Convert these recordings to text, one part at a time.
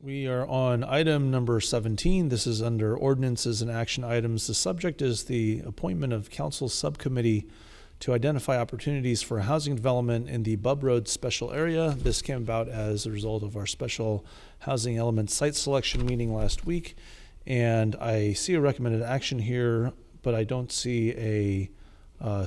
We are on item number 17. This is under ordinances and action items. The subject is the appointment of council subcommittee to identify opportunities for housing development in the Bub Road special area. This came about as a result of our special housing element site selection meeting last week. And I see a recommended action here, but I don't see a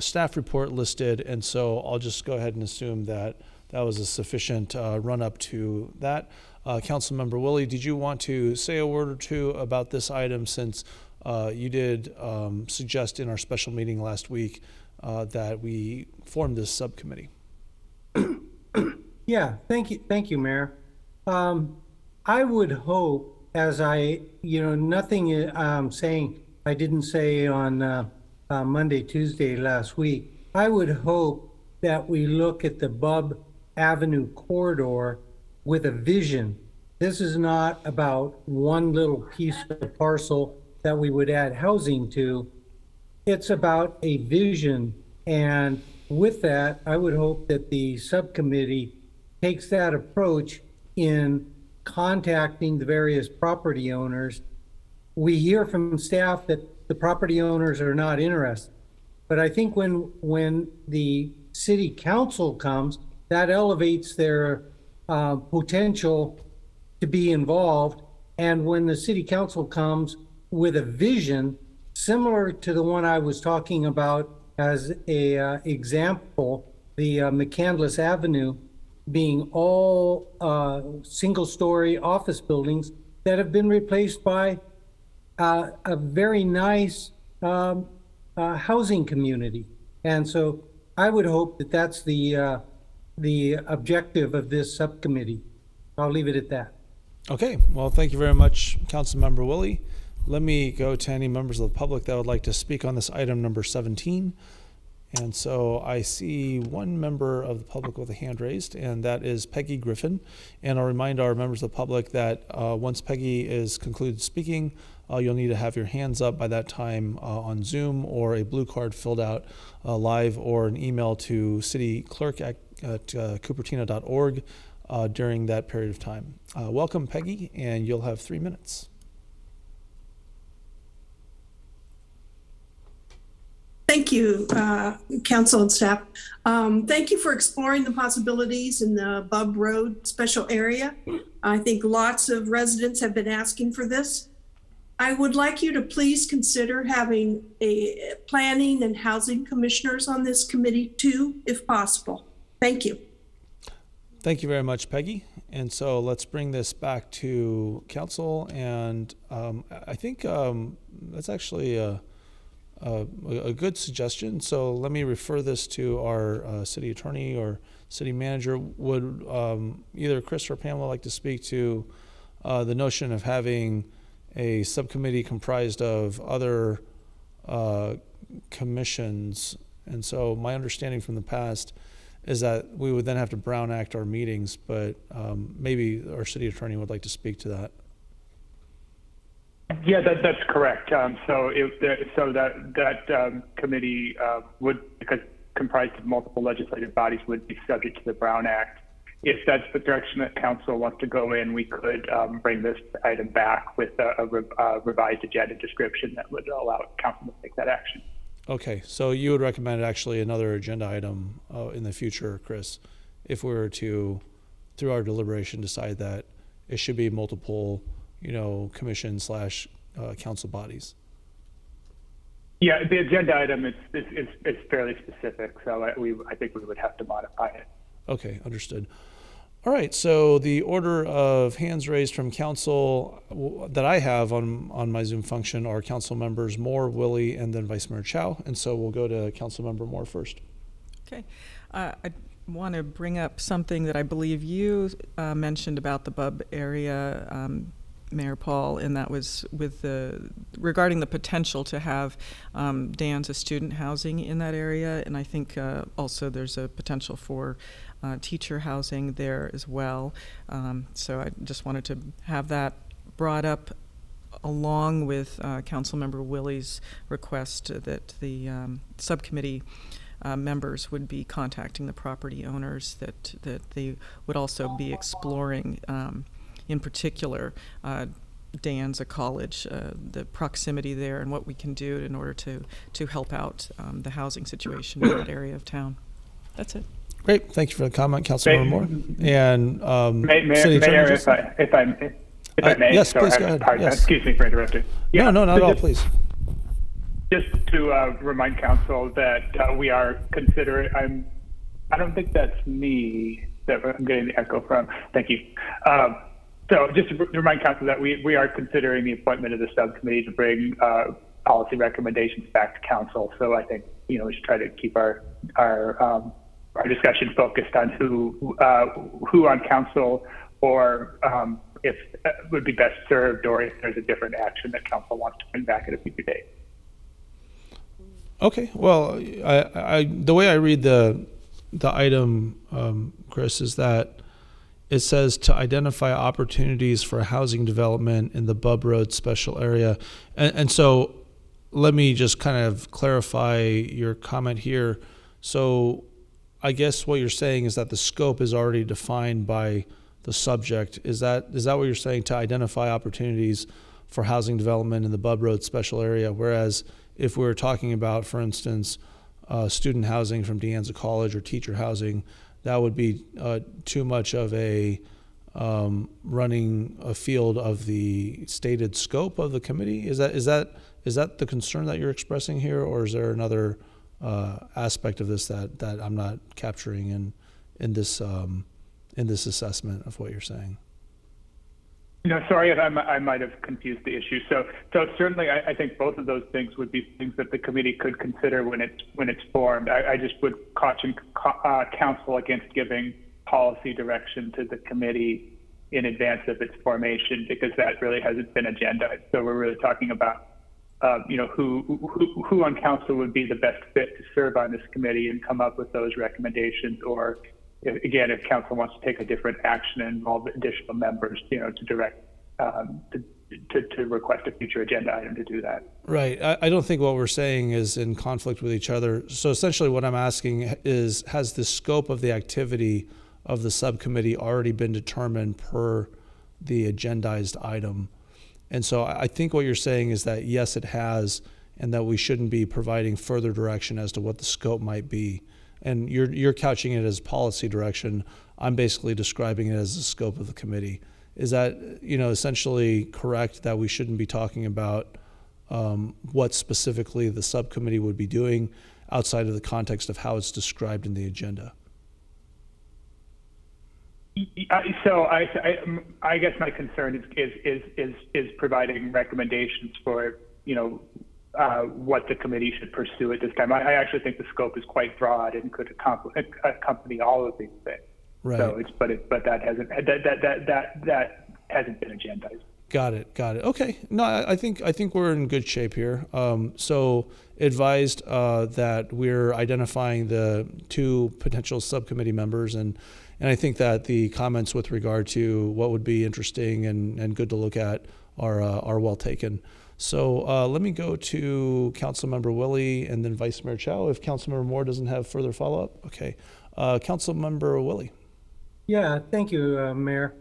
staff report listed. And so I'll just go ahead and assume that that was a sufficient run up to that. Councilmember Willie, did you want to say a word or two about this item, since you did suggest in our special meeting last week that we form this subcommittee? Yeah, thank you, Mayor. I would hope, as nothing saying I didn't say on Monday, Tuesday last week, I would hope that we look at the Bub Avenue corridor with a vision. This is not about one little piece of parcel that we would add housing to. It's about a vision. And with that, I would hope that the subcommittee takes that approach in contacting the various property owners. We hear from staff that the property owners are not interested. But I think when the city council comes, that elevates their potential to be involved. And when the city council comes with a vision similar to the one I was talking about as a example, the McCandless Avenue being all single-story office buildings that have been replaced by a very nice housing community. And so I would hope that that's the objective of this subcommittee. I'll leave it at that. Okay, well, thank you very much, Councilmember Willie. Let me go to any members of the public that would like to speak on this item number 17. And so I see one member of the public with a hand raised, and that is Peggy Griffin. And I'll remind our members of the public that once Peggy is concluded speaking, you'll need to have your hands up by that time on Zoom, or a blue card filled out live, or an email to cityclerk@cupertino.org during that period of time. Welcome, Peggy, and you'll have 3 minutes. Thank you, council and staff. Thank you for exploring the possibilities in the Bub Road special area. I think lots of residents have been asking for this. I would like you to please consider having a planning and housing commissioners on this committee too, if possible. Thank you. Thank you very much, Peggy. And so let's bring this back to council. And I think that's actually a good suggestion. So let me refer this to our city attorney or city manager. Would either Chris or Pamela like to speak to the notion of having a subcommittee comprised of other commissions? And so my understanding from the past is that we would then have to Brown Act our meetings, but maybe our city attorney would like to speak to that. Yeah, that's correct. So that committee would, because comprised of multiple legislative bodies, would be subject to the Brown Act. If that's the direction that council wants to go in, we could bring this item back with a revised agenda description that would allow council to take that action. Okay, so you would recommend actually another agenda item in the future, Chris, if we were to, through our deliberation, decide that it should be multiple, commission / council bodies. Yeah, the agenda item is fairly specific, so I think we would have to modify it. Okay, understood. All right, so the order of hands raised from council that I have on my Zoom function are council members Moore, Willie, and then Vice Mayor Chow. And so we'll go to council member Moore first. Okay. I want to bring up something that I believe you mentioned about the Bub area, Mayor Paul, and that was with regarding the potential to have Dan's student housing in that area. And I think also there's a potential for teacher housing there as well. So I just wanted to have that brought up along with Councilmember Willie's request that the subcommittee members would be contacting the property owners, that they would also be exploring in particular, De Anza College, the proximity there, and what we can do in order to help out the housing situation in that area of town. That's it. Great. Thank you for the comment, Councilmember Moore. And City Attorney Mayor, Justin? if I may. Yes, so please go ahead. Pardon, Yes. Excuse me for interrupting. No, not at all, just- please. Just to remind council that we are considering, I don't think that's me that I'm getting the echo from. Thank you. So just to remind council that we are considering the appointment of the subcommittee to bring policy recommendations back to council. So I think, we should try to keep our discussion focused on who on council or if would be best served, or if there's a different action that council wants to bring back at a future date. Okay. Well, I the way I read the item, Chris, is that it says to identify opportunities for housing development in the Bub Road special area. And so let me just kind of clarify your comment here. So I guess what you're saying is that the scope is already defined by the subject. Is that what you're saying, to identify opportunities for housing development in the Bub Road special area? Whereas if we were talking about, for instance, student housing from De Anza College or teacher housing, that would be too much of a running afield of the stated scope of the committee. Is that the concern that you're expressing here, or is there another aspect of this that I'm not capturing in this assessment of what you're saying? No, sorry if I might have confused the issue. So certainly I think both of those things would be things that the committee could consider when it's formed. I just would caution council against giving policy direction to the committee in advance of its formation, because that really hasn't been agendized. So we're really talking about who on council would be the best fit to serve on this committee and come up with those recommendations, or if council wants to take a different action and involve additional members, to direct, to request a future agenda item to do that. Right. I don't think what we're saying is in conflict with each other. So essentially what I'm asking is, has the scope of the activity of the subcommittee already been determined per the agendized item? And so I think what you're saying is that yes, it has, and that we shouldn't be providing further direction as to what the scope might be. And you're couching it as policy direction. I'm basically describing it as the scope of the committee. Is that, essentially correct, that we shouldn't be talking about what specifically the subcommittee would be doing outside of the context of how it's described in the agenda? So I guess my concern is providing recommendations for, what the committee should pursue at this time. I actually think the scope is quite broad and could accompany all of these things. Right. So but that hasn't been agendized. Got it. Okay. No, I think we're in good shape here. So advised that we're identifying the two potential subcommittee members, and I think that the comments with regard to what would be interesting and good to look at are well taken. So let me go to Councilmember Willie and then Vice Mayor Chow if Councilmember Moore doesn't have further follow-up. Okay. Councilmember Willie. Yeah, thank you, Mayor.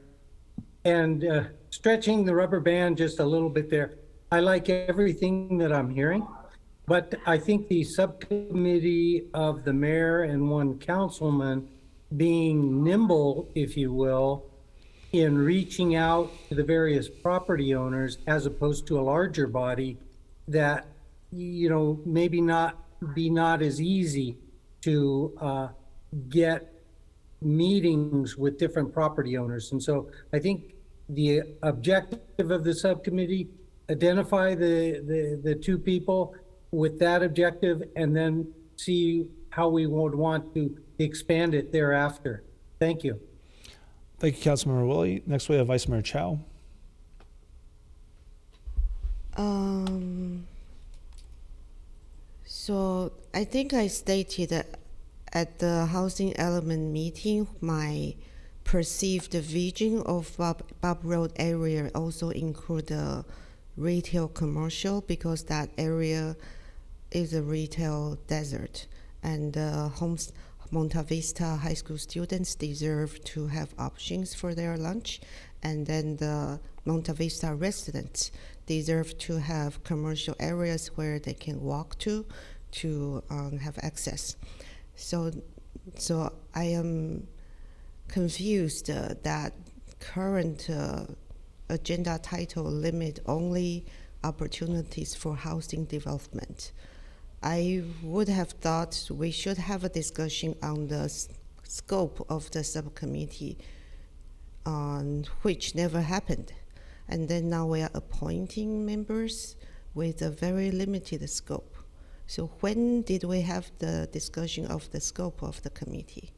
And stretching the rubber band just a little bit there, I like everything that I'm hearing, but I think the subcommittee of the mayor and one councilman being nimble, if you will, in reaching out to the various property owners as opposed to a larger body that, maybe not as easy to get meetings with different property owners. And so I think the objective of the subcommittee, identify the two people with that objective, and then see how we would want to expand it thereafter. Thank you. Thank you, Councilmember Willie. Next, we have Vice Mayor Chow. So I think I stated at the housing element meeting, my perceived vision of Bub Road area also include the retail commercial, because that area is a retail desert, and Monta Vista high school students deserve to have options for their lunch, and then the Monte Vista residents deserve to have commercial areas where they can walk to have access. So I am confused that current agenda title limit only opportunities for housing development. I would have thought we should have a discussion on the scope of the subcommittee, which never happened. And then now we are appointing members with a very limited scope. So when did we have the discussion of the scope of the committee?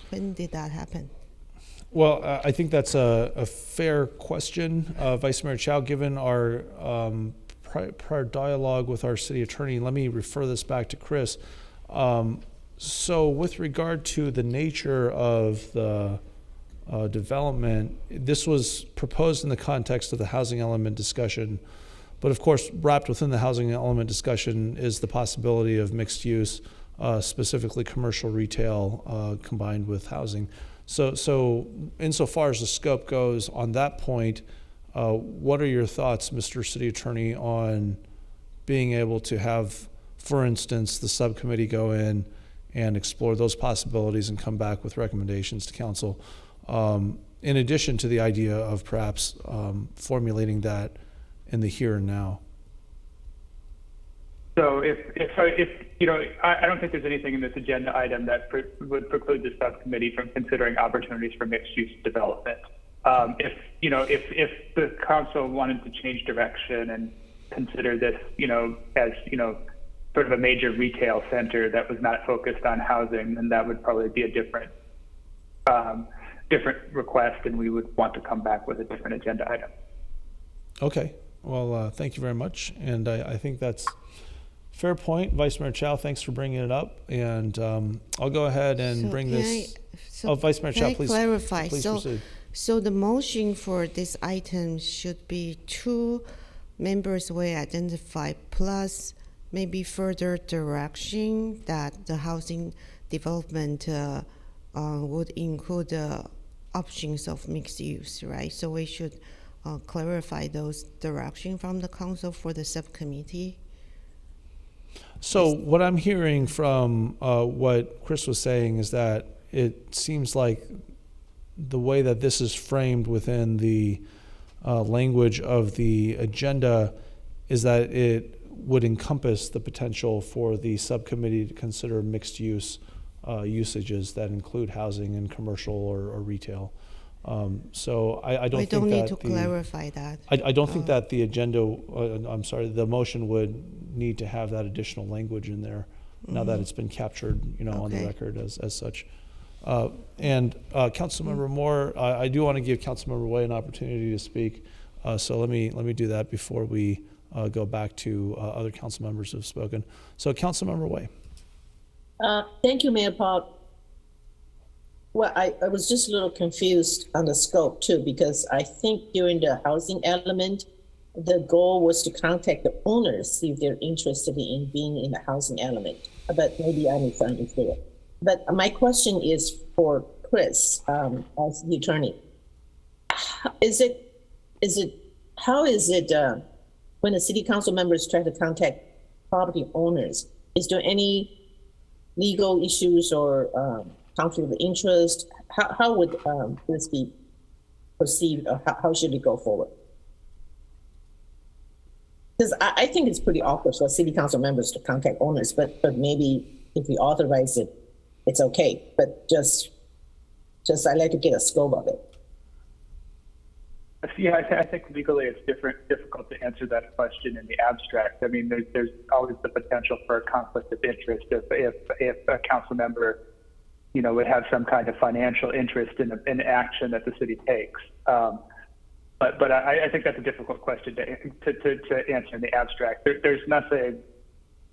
When did that happen? Well, I think that's a fair question, Vice Mayor Chow, given our prior dialogue with our city attorney. Let me refer this back to Chris. So with regard to the nature of the development, this was proposed in the context of the housing element discussion. But of course, wrapped within the housing element discussion is the possibility of mixed use, specifically commercial retail combined with housing. So insofar as the scope goes on that point, what are your thoughts, Mr. City Attorney, on being able to have, for instance, the subcommittee go in and explore those possibilities and come back with recommendations to council, in addition to the idea of perhaps formulating that in the here and now? So if you know, I don't think there's anything in this agenda item that would preclude the subcommittee from considering opportunities for mixed-use development. If the council wanted to change direction and consider this, as sort of a major retail center that was not focused on housing, then that would probably be a different request, and we would want to come back with a different agenda item. Okay. Well, thank you very much. And I think that's fair point. Vice Mayor Chow, thanks for bringing it up. And I'll go ahead and bring this. Vice Mayor Chow, please clarify? Please proceed. So the motion for this item should be 2 members we identify plus maybe further direction that the housing development would include options of mixed use, right? So we should clarify those direction from the council for the subcommittee. So what I'm hearing from what Chris was saying is that it seems like the way that this is framed within the language of the agenda is that it would encompass the potential for the subcommittee to consider mixed use usages that include housing and commercial or retail. So I don't think that we don't need to clarify that. I don't think that the agenda, the motion would need to have that additional language in there now that it's been captured, on the record as such. And Councilmember Moore, I do want to give Councilmember Way an opportunity to speak. So let me do that before we go back to other council members who have spoken. So Councilmember Way. Thank you, Mayor Paul. Well, I was just a little confused on the scope too, because I think during the housing element, the goal was to contact the owners, see if they're interested in being in the housing element, but maybe I misunderstood. But my question is for Chris, as the attorney. How is it when the city council members try to contact property owners, is there any legal issues or conflict of interest? How would this be perceived, or how should it go forward? Because I think it's pretty awkward for city council members to contact owners, but maybe if we authorize it, it's okay. But just I'd like to get a scope of it. Yeah, I think legally it's difficult to answer that question in the abstract. I mean, there's always the potential for a conflict of interest if a council member, would have some kind of financial interest in action that the city takes. But I think that's a difficult question to answer in the abstract. There's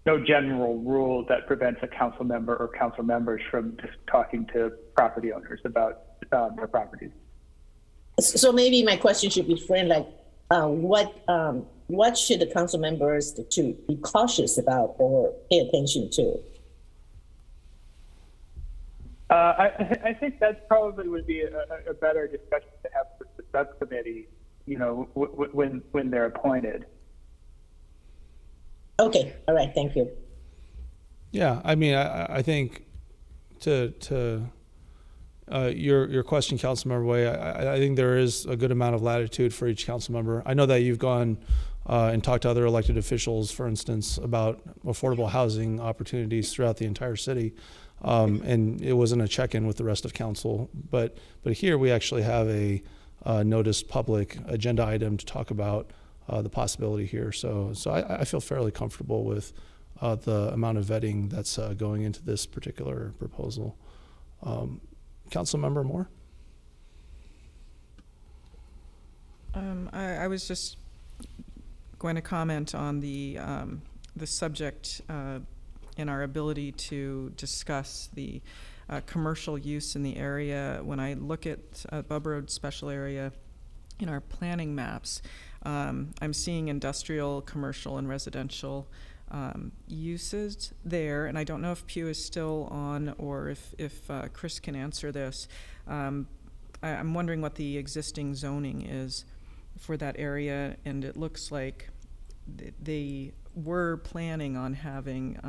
no general rule that prevents a council member or council members from just talking to property owners about their properties. So maybe my question should be framed like, what should the council members to be cautious about or pay attention to? I think that probably would be a better discussion to have with the subcommittee, when they're appointed. Okay, all right, thank you. Yeah, I mean, I think to your question, Councilmember Way, I think there is a good amount of latitude for each council member. I know that you've gone and talked to other elected officials, for instance, about affordable housing opportunities throughout the entire city. And it wasn't a check-in with the rest of council, but here we actually have a noticed public agenda item to talk about the possibility here. So I feel fairly comfortable with the amount of vetting that's going into this particular proposal. Councilmember Moore? I was just going to comment on the subject in our ability to discuss the commercial use in the area. When I look at Bub Road Special Area in our planning maps, I'm seeing industrial, commercial, and residential uses there, and I don't know if Pew is still on or if Chris can answer this. I'm wondering what the existing zoning is for that area, and it looks like they were planning on having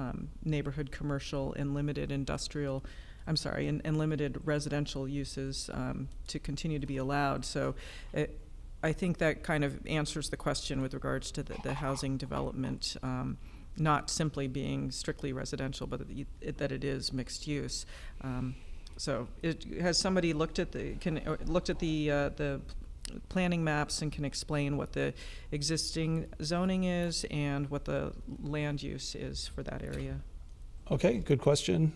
neighborhood commercial and limited industrial, and limited residential uses to continue to be allowed. So I think that kind of answers the question with regards to the housing development, not simply being strictly residential, but that it is mixed use. So has somebody looked at the planning maps and can explain what the existing zoning is and what the land use is for that area? Okay, good question.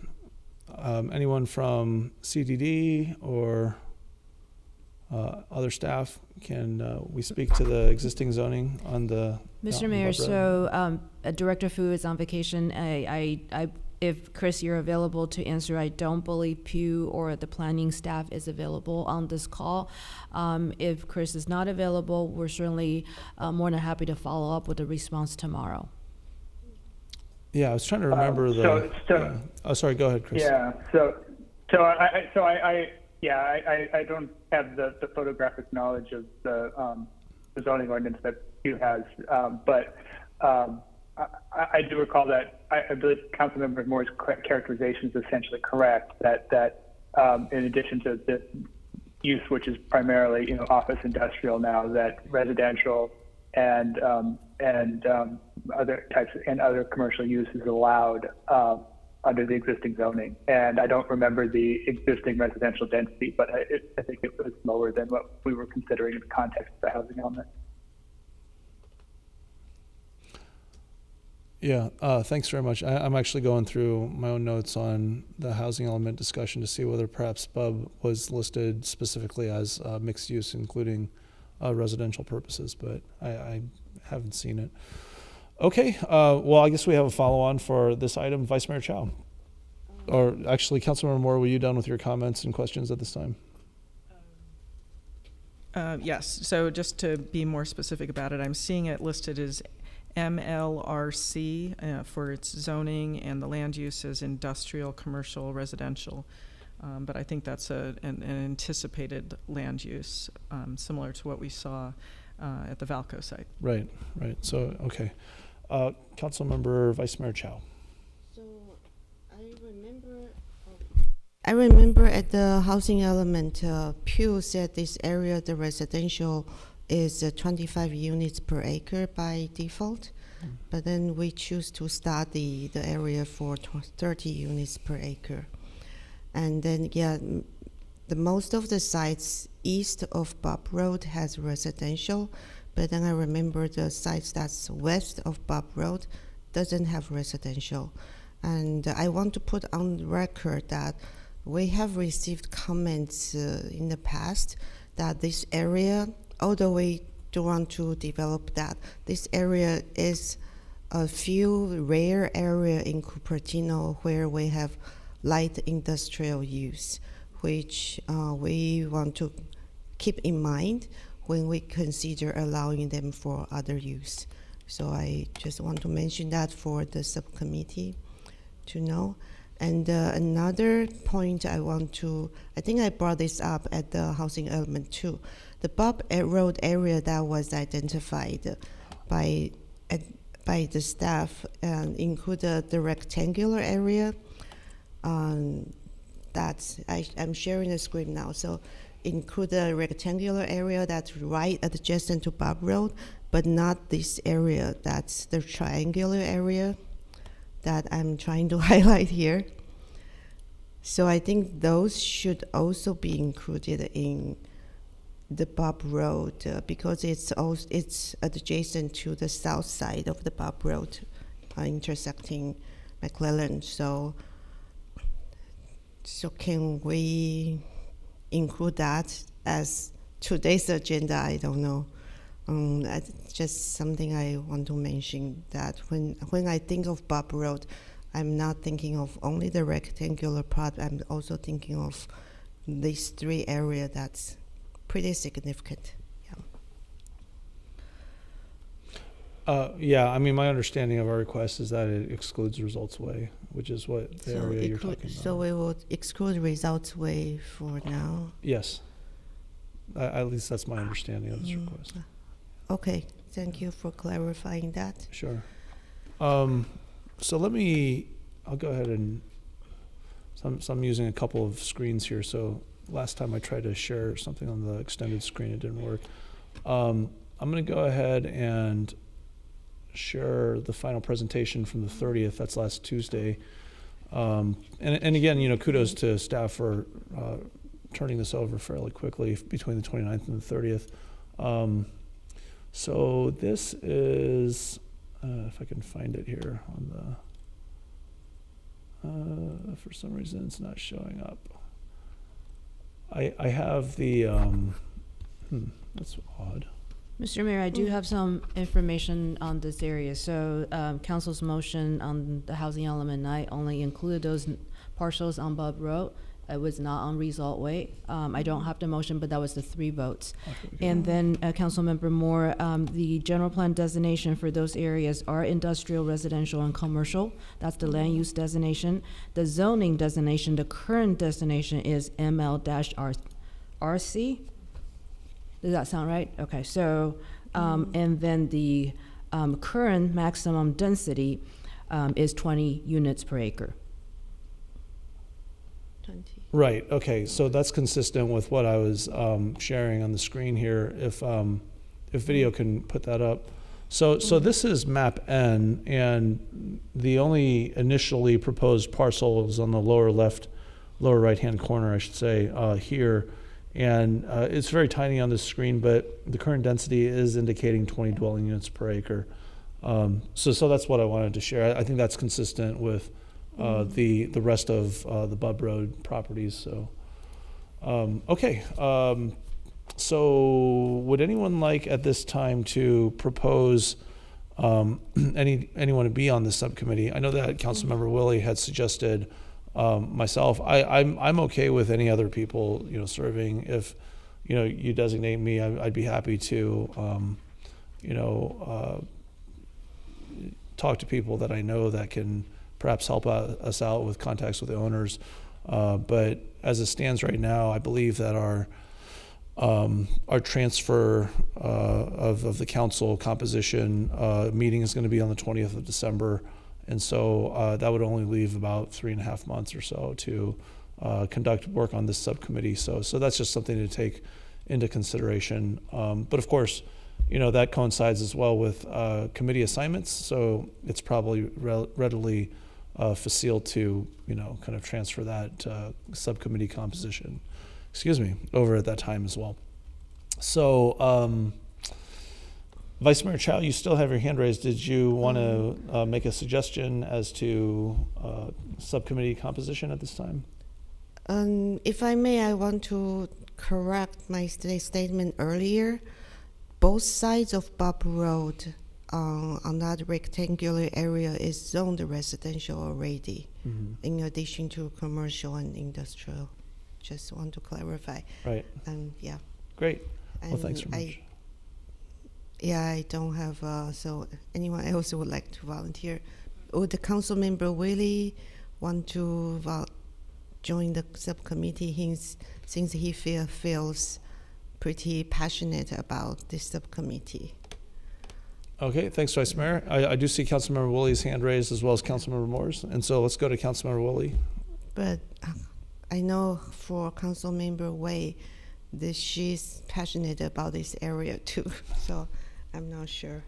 Anyone from CDD or other staff, can we speak to the existing zoning on the Mr. Mountain Mayor, Bub Road? so Director Fu is on vacation. If Chris, you're available to answer, I don't believe Pew or the planning staff is available on this call. If Chris is not available, we're certainly more than happy to follow up with a response tomorrow. Yeah, I was trying to remember Oh, sorry. Go ahead, Chris. Yeah. I don't have the photographic knowledge of the zoning ordinance that Hugh has, but I do recall that I believe Councilmember Moore's characterization is essentially correct. That in addition to the use, which is primarily office industrial now, that residential and other types and other commercial use is allowed under the existing zoning. And I don't remember the existing residential density, but I think it was lower than what we were considering in the context of the housing element. Yeah, thanks very much. I'm actually going through my own notes on the housing element discussion to see whether perhaps Bub was listed specifically as mixed use, including residential purposes, but I haven't seen it. Okay, well, I guess we have a follow-on for this item. Vice Mayor Chow. Or actually, Councilmember Moore, were you done with your comments and questions at this time? Yes, so just to be more specific about it, I'm seeing it listed as MLRC for its zoning, and the land use is industrial, commercial, residential. But I think that's an anticipated land use, similar to what we saw at the Valco site. Right. So, okay. Councilmember Vice Mayor Chow. So I remember at the housing element, Pew said this area, the residential, is 25 units per acre by default, but then we choose to start the area for 30 units per acre. And then, the most of the sites east of Bub Road has residential, but then I remember the sites that's west of Bub Road doesn't have residential. And I want to put on record that we have received comments in the past that this area, although we don't want to develop that, this area is a few rare area in Cupertino where we have light industrial use, which we want to keep in mind when we consider allowing them for other use. So I just want to mention that for the subcommittee to know. And another point I think I brought this up at the housing element too. The Bob Road area that was identified by the staff include the rectangular area. I'm sharing the screen now. So include the rectangular area that's right adjacent to Bob Road, but not this area. That's the triangular area that I'm trying to highlight here. So I think those should also be included in the Bob Road because it's adjacent to the south side of the Bob Road, intersecting McClellan. So can we include that as today's agenda? I don't know. That's just something I want to mention, that when I think of Bob Road, I'm not thinking of only the rectangular part. I'm also thinking of these three areas that's pretty significant. Yeah, I mean, my understanding of our request is that it excludes Results Way, which is what the area you're talking about. So we will exclude Results Way for now. Yes. At least that's my understanding of this request. Okay, thank you for clarifying that. Sure. So I'll go ahead and, so I'm using a couple of screens here. So last time I tried to share something on the extended screen, it didn't work. I'm going to go ahead and share the final presentation from the 30th. That's last Tuesday. And again, kudos to staff for turning this over fairly quickly between the 29th and the 30th. So this is, if I can find it here on the, for some reason it's not showing up. I have the, that's odd. Mr. Mayor, I do have some information on this area. So council's motion on the housing element, I only included those parcels on Bob Road. It was not on Result Way. I don't have the motion, but that was the 3 votes. And then Councilmember Moore, the general plan designation for those areas are industrial, residential, and commercial. That's the land use designation. The zoning designation, the current destination is ML-RC. Does that sound right? Okay, so, and then the current maximum density is 20 units per acre. 20. Right, okay, so that's consistent with what I was sharing on the screen here, if video can put that up. So this is map N, and the only initially proposed parcel is on the lower right-hand corner, I should say, here. And it's very tiny on the screen, but the current density is indicating 20 dwelling units per acre. So that's what I wanted to share. I think that's consistent with the rest of the Bub Road properties. So, okay. So would anyone like at this time to propose anyone to be on the subcommittee? I know that Councilmember Willie had suggested myself. I'm okay with any other people, serving. If, you designate me, I'd be happy to, talk to people that I know that can perhaps help us out with contacts with the owners. But as it stands right now, I believe that our transfer of the council composition meeting is going to be on the 20th of December. And so that would only leave about 3.5 months or so to conduct work on this subcommittee. So that's just something to take into consideration. But of course, that coincides as well with committee assignments. So it's probably readily facile to, kind of transfer that subcommittee composition, over at that time as well. So, Vice Mayor Chow, you still have your hand raised. Did you want to make a suggestion as to subcommittee composition at this time? If I may, I want to correct my statement earlier. Both sides of Bob Road on that rectangular area is zoned residential already, in addition to commercial and industrial. Just want to clarify. Right. Yeah. Great. Well, And thanks very much. I don't have, so anyone else who would like to volunteer? Would the council member Willie want to join the subcommittee since he feels pretty passionate about this subcommittee. Okay, thanks, Vice Mayor. I do see Councilmember Woolley's hand raised as well as Councilmember Moore's, and so let's go to Councilmember Woolley. But I know for Councilmember Wei that she's passionate about this area too, so I'm not sure.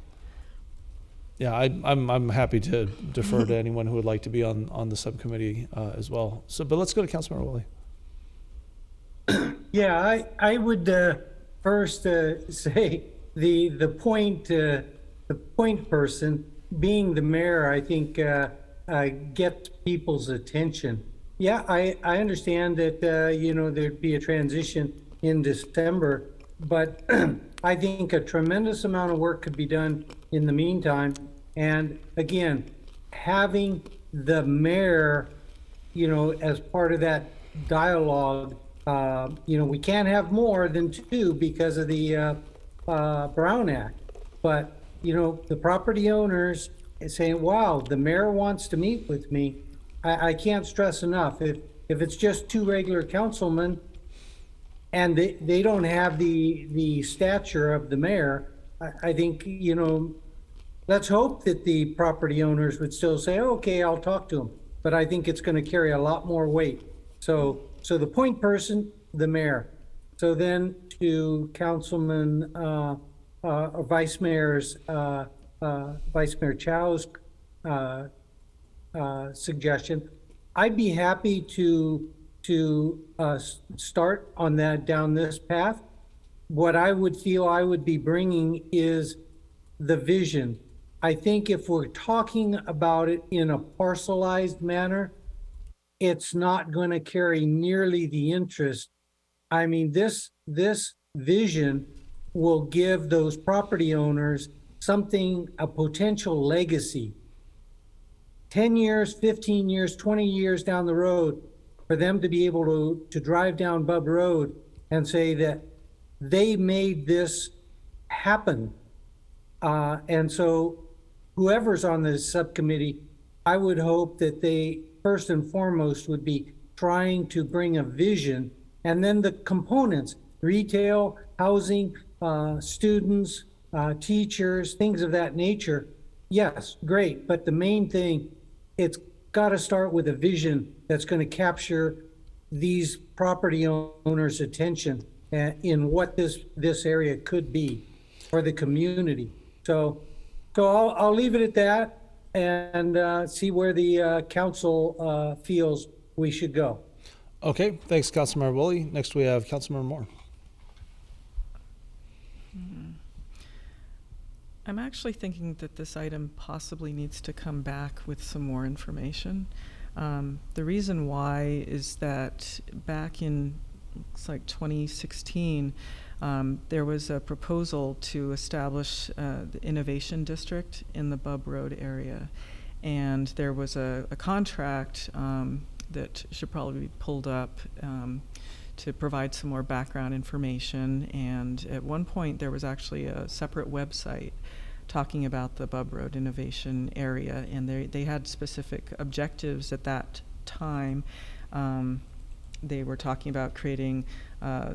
Yeah, I'm happy to defer to anyone who would like to be on the subcommittee as well. So, but let's go to Councilmember Woolley. Yeah, I would first say the point person being the mayor, I think gets people's attention. Yeah, I understand that there'd be a transition in December, but I think a tremendous amount of work could be done in the meantime. And again, having the mayor, as part of that dialogue, we can't have more than two because of the Brown Act. But, the property owners is saying, wow, the mayor wants to meet with me. I can't stress enough. If it's just two regular councilmen and they don't have the stature of the mayor, I think, let's hope that the property owners would still say, okay, I'll talk to them. But I think it's going to carry a lot more weight. So the point person, the mayor. So then to Councilman or Vice Mayor's Vice Mayor Chow's suggestion, I'd be happy to start on that down this path. What I would feel I would be bringing is the vision. I think if we're talking about it in a parcelized manner, it's not going to carry nearly the interest. I mean, this vision will give those property owners something, a potential legacy. 10 years, 15 years, 20 years down the road, for them to be able to drive down Bub Road and say that they made this happen. And so whoever's on the subcommittee, I would hope that they first and foremost would be trying to bring a vision, and then the components, retail, housing, students, teachers, things of that nature. Yes, great. But the main thing, it's got to start with a vision that's going to capture these property owners' attention in what this area could be for the community. So I'll leave it at that and see where the council feels we should go. Okay, thanks, Councilmember Woolley. Next, we have Councilmember Moore. I'm actually thinking that this item possibly needs to come back with some more information. The reason why is that back in, looks like 2016, there was a proposal to establish the Innovation District in the Bub Road area. And there was a contract that should probably be pulled up to provide some more background information. And at one point, there was actually a separate website talking about the Bub Road Innovation Area, and they had specific objectives at that time. They were talking about creating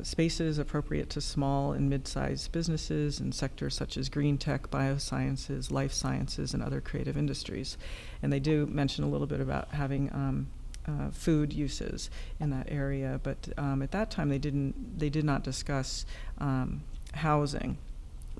spaces appropriate to small and mid-sized businesses in sectors such as green tech, biosciences, life sciences, and other creative industries. And they do mention a little bit about having food uses in that area, but at that time they did not discuss housing.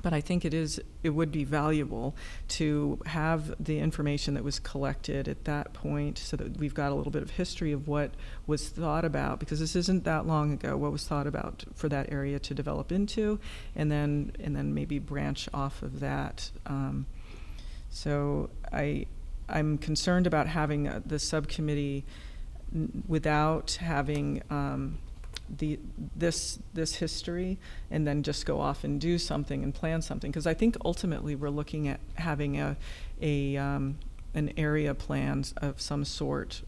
But I think it would be valuable to have the information that was collected at that point, so that we've got a little bit of history of what was thought about, because this isn't that long ago, what was thought about for that area to develop into, and then maybe branch off of that. So I'm concerned about having the subcommittee without having this history, and then just go off and do something and plan something, because I think ultimately we're looking at having an area plan of some sort,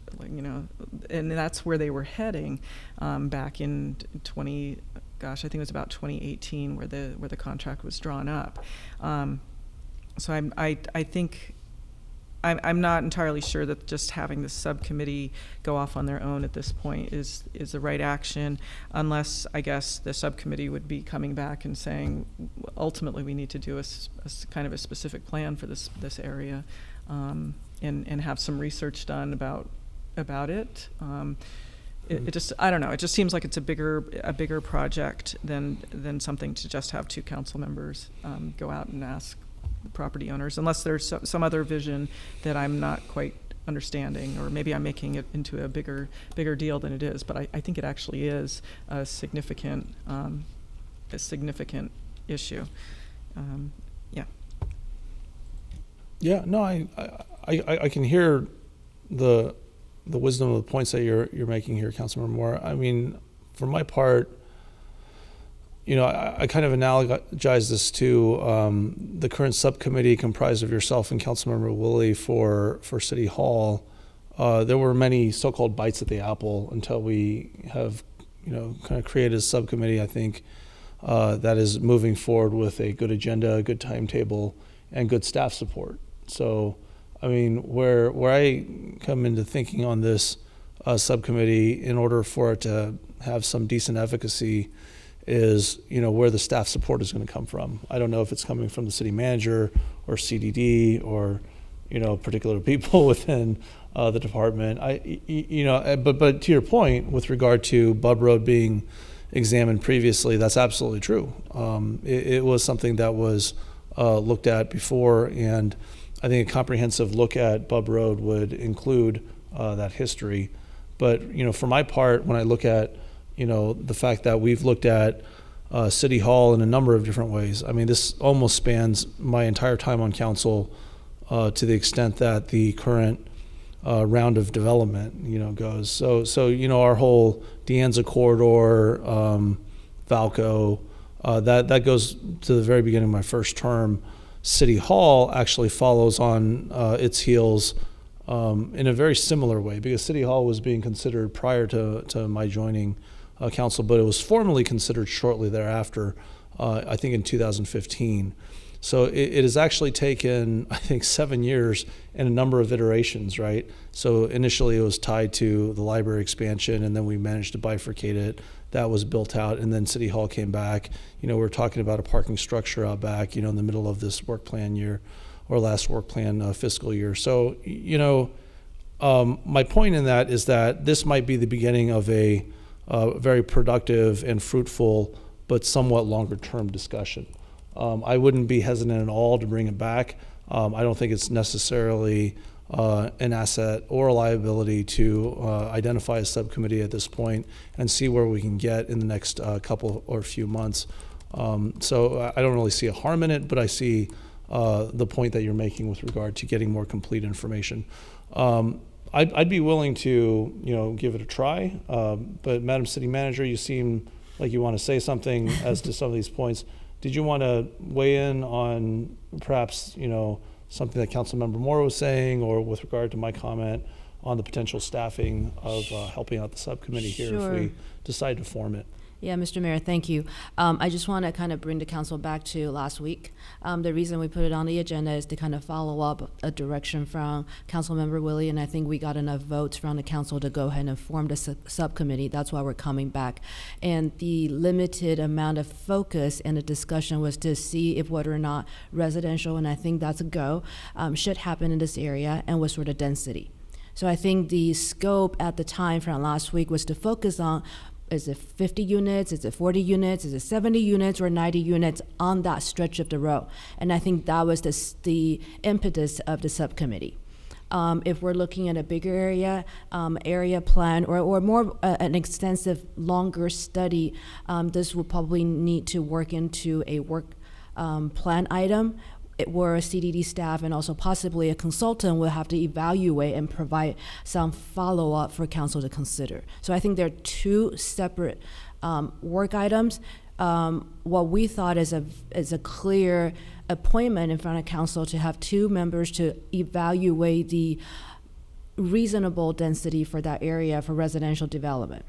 and that's where they were heading back in I think it was about 2018 where the contract was drawn up. So I think I'm not entirely sure that just having the subcommittee go off on their own at this point is the right action, unless, I guess, the subcommittee would be coming back and saying, ultimately, we need to do a kind of a specific plan for this area, and have some research done about it. It just, I don't know, it just seems like it's a bigger project than something to just have two council members go out and ask the property owners, unless there's some other vision that I'm not quite understanding, or maybe I'm making it into a bigger deal than it is. But I think it actually is a significant issue. Yeah. Yeah, no, I can hear the wisdom of the points that you're making here, Councilmember Moore. I mean, for my part, I kind of analogize this to the current subcommittee comprised of yourself and Councilmember Willie for City Hall. There were many so-called bites at the apple until we have, kind of created a subcommittee, I think, that is moving forward with a good agenda, a good timetable, and good staff support. So, I mean, where I come into thinking on this subcommittee, in order for it to have some decent efficacy, is where the staff support is going to come from. I don't know if it's coming from the city manager or CDD or particular people within the department. But to your point, with regard to Bub Road being examined previously, that's absolutely true. It was something that was looked at before, and I think a comprehensive look at Bub Road would include that history. But for my part, when I look at the fact that we've looked at City Hall in a number of different ways. I mean, this almost spans my entire time on council, to the extent that the current round of development, goes. So our whole De Anza corridor, Valco, that goes to the very beginning of my first term. City Hall actually follows on its heels in a very similar way, because City Hall was being considered prior to my joining council, but it was formally considered shortly thereafter, I think in 2015. So it has actually taken, I think, 7 years and a number of iterations, right? So initially it was tied to the library expansion, and then we managed to bifurcate it. That was built out, and then City Hall came back. We're talking about a parking structure out back, in the middle of this work plan year, or last work plan fiscal year. So, my point in that is that this might be the beginning of a very productive and fruitful, but somewhat longer term discussion. I wouldn't be hesitant at all to bring it back. I don't think it's necessarily an asset or a liability to identify a subcommittee at this point and see where we can get in the next couple or few months. So I don't really see a harm in it, but I see the point that you're making with regard to getting more complete information. I'd be willing to, give it a try. But Madam City Manager, you seem like you want to say something as to some of these points. Did you want to weigh in on perhaps, something that Councilmember Moore was saying, or with regard to my comment on the potential staffing of helping out the subcommittee here if we decide to form it? Yeah, Mr. Mayor, thank you. I just want to kind of bring the council back to last week. The reason we put it on the agenda is to kind of follow up a direction from Councilmember Willie, and I think we got enough votes from the council to go ahead and form the subcommittee. That's why we're coming back. And the limited amount of focus in the discussion was to see if whether or not residential, and I think that's a go, should happen in this area, and what sort of density. So I think the scope at the time from last week was to focus on, is it 50 units? Is it 40 units? Is it 70 units or 90 units on that stretch of the road? And I think that was the impetus of the subcommittee. If we're looking at a bigger area plan, or more an extensive, longer study, this will probably need to work into a work plan item, where a CDD staff and also possibly a consultant will have to evaluate and provide some follow-up for council to consider. So I think there are two separate work items. What we thought is a clear appointment in front of council to have two members to evaluate the reasonable density for that area for residential development.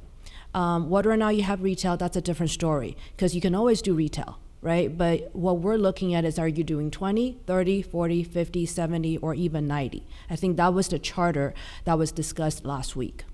Whether or not you have retail, that's a different story, because you can always do retail. right? But what we're looking at is, are you doing 20, 30, 40, 50, 70, or even 90? I think that was the charter that was discussed last week.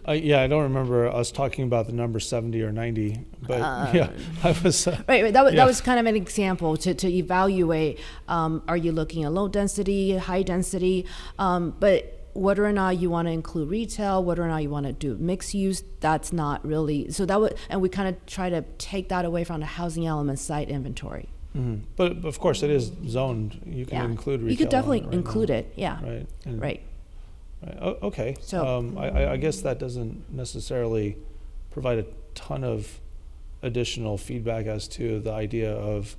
Yeah, I don't remember us talking about the number 70 or 90, but yeah, I was. Right. That yeah. was kind of an example to evaluate, are you looking at low density, high density? But whether or not you want to include retail, whether or not you want to do mixed use, that's not really, so that would, and we kind of try to take that away from the housing element site inventory. Mhm. But of course, it is zoned. You can Yeah. include retail. You could definitely right include now. it, yeah. Right. And- Right. Right. Okay. So- I guess that doesn't necessarily provide a ton of additional feedback as to the idea of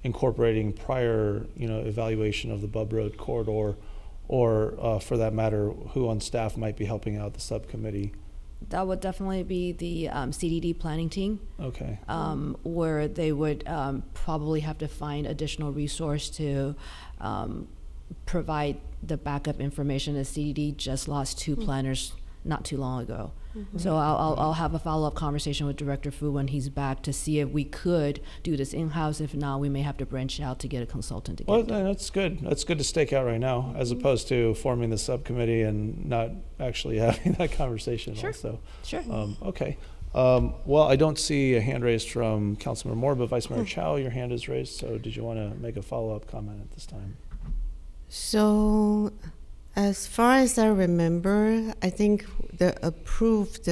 incorporating prior, evaluation of the Bub Road corridor, or for that matter, who on staff might be helping out the subcommittee. That would definitely be the CDD planning team, Okay. where they would probably have to find additional resource to provide the backup information. The CDD just lost 2 planners not too long ago. So I'll have a follow-up conversation with Director Fu when he's back to see if we could do this in-house. If not, we may have to branch out to get a consultant to get Well, it done. that's good. That's good to stake out right now, as opposed to forming the subcommittee and not actually having that conversation. Sure. Also. Sure. Okay. Well, I don't see a hand raised from Councilmember Moore, but Vice Mayor Chow, your hand is raised. So did you want to make a follow-up comment at this time? So, as far as I remember, I think the approved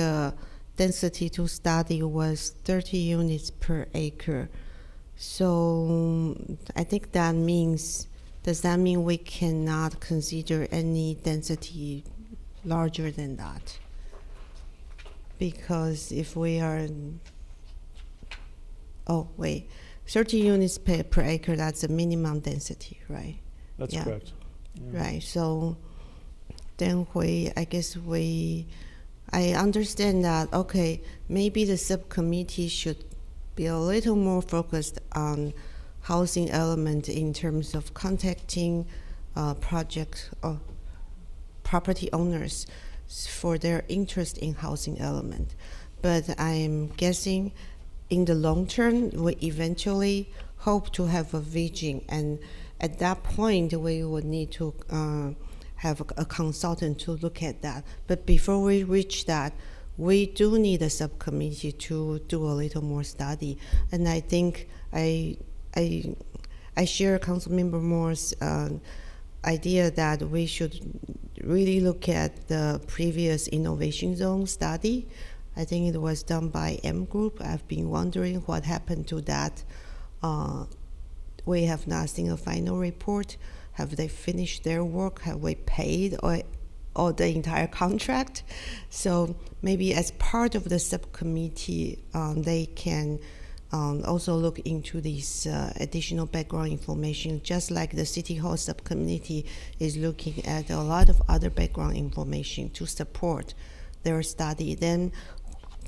density to study was 30 units per acre. So, I think that means, does that mean we cannot consider any density larger than that? Because if we are, 30 units per acre, that's the minimum density, right? That's Yeah. correct. Yeah. Right. So then I understand that, okay, maybe the subcommittee should be a little more focused on housing element in terms of contacting project or property owners for their interest in housing element. But I'm guessing in the long term, we eventually hope to have a vision, and at that point, we would need to have a consultant to look at that. But before we reach that, we do need a subcommittee to do a little more study. And I think I share Councilmember Moore's idea that we should really look at the previous innovation zone study. I think it was done by M Group. I've been wondering what happened to that. We have not seen a final report. Have they finished their work? Have we paid or the entire contract? So maybe as part of the subcommittee, they can also look into this additional background information, just like the City Hall subcommittee is looking at a lot of other background information to support their study. Then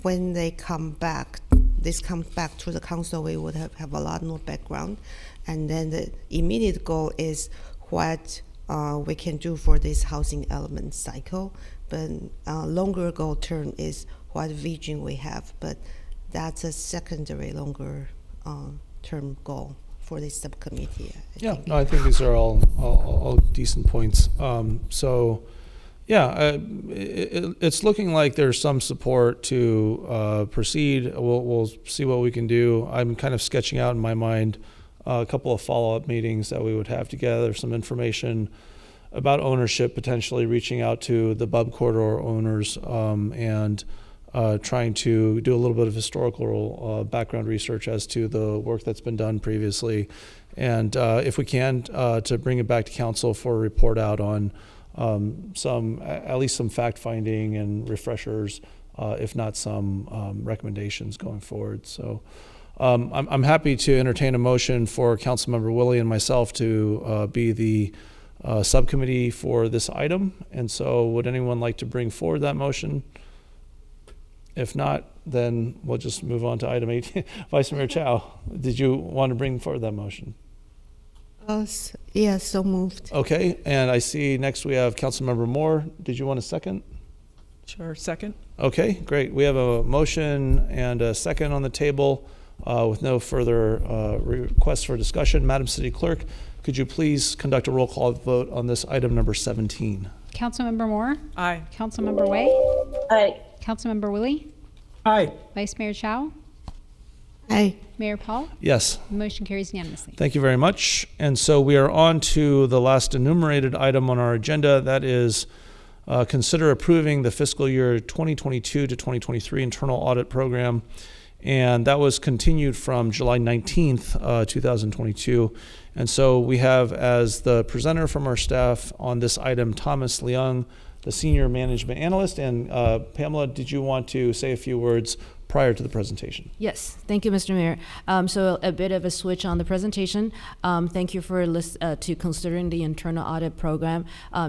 when they come back, this comes back to the council, we would have a lot more background. And then the immediate goal is what we can do for this housing element cycle. But longer goal term is what vision we have. But that's a secondary longer term goal for this subcommittee. I think these are all decent points. It's looking like there's some support to proceed. We'll see what we can do. I'm kind of sketching out in my mind a couple of follow-up meetings that we would have together, some information about ownership, potentially reaching out to the Bub Corridor owners, and trying to do a little bit of historical background research as to the work that's been done previously. And if we can, to bring it back to council for a report out on at least some fact-finding and refreshers, if not some recommendations going forward. So I'm happy to entertain a motion for Councilmember Willie and myself to be the subcommittee for this item. And so would anyone like to bring forward that motion? If not, then we'll just move on to item 18. Vice Mayor Chow, did you want to bring forward that motion? Yeah, so moved. Okay, and I see next we have Councilmember Moore. Did you want a second? Sure, second. Okay, great. We have a motion and a second on the table. With no further requests for discussion, Madam City Clerk, could you please conduct a roll call vote on this item number 17? Councilmember Moore? Aye. Councilmember Wei? Aye. Councilmember Willie? Aye. Vice Mayor Chow? Aye. Mayor Paul? Yes. The motion carries unanimously. Thank you very much. And so we are on to the last enumerated item on our agenda. That is consider approving the fiscal year 2022 to 2023 internal audit program. And that was continued from July 19th, 2022. And so we have as the presenter from our staff on this item, Thomas Leung, the Senior Management Analyst. And Pamela, did you want to say a few words prior to the presentation? Yes, thank you, Mr. Mayor. So a bit of a switch on the presentation. Thank you for to considering the internal audit program.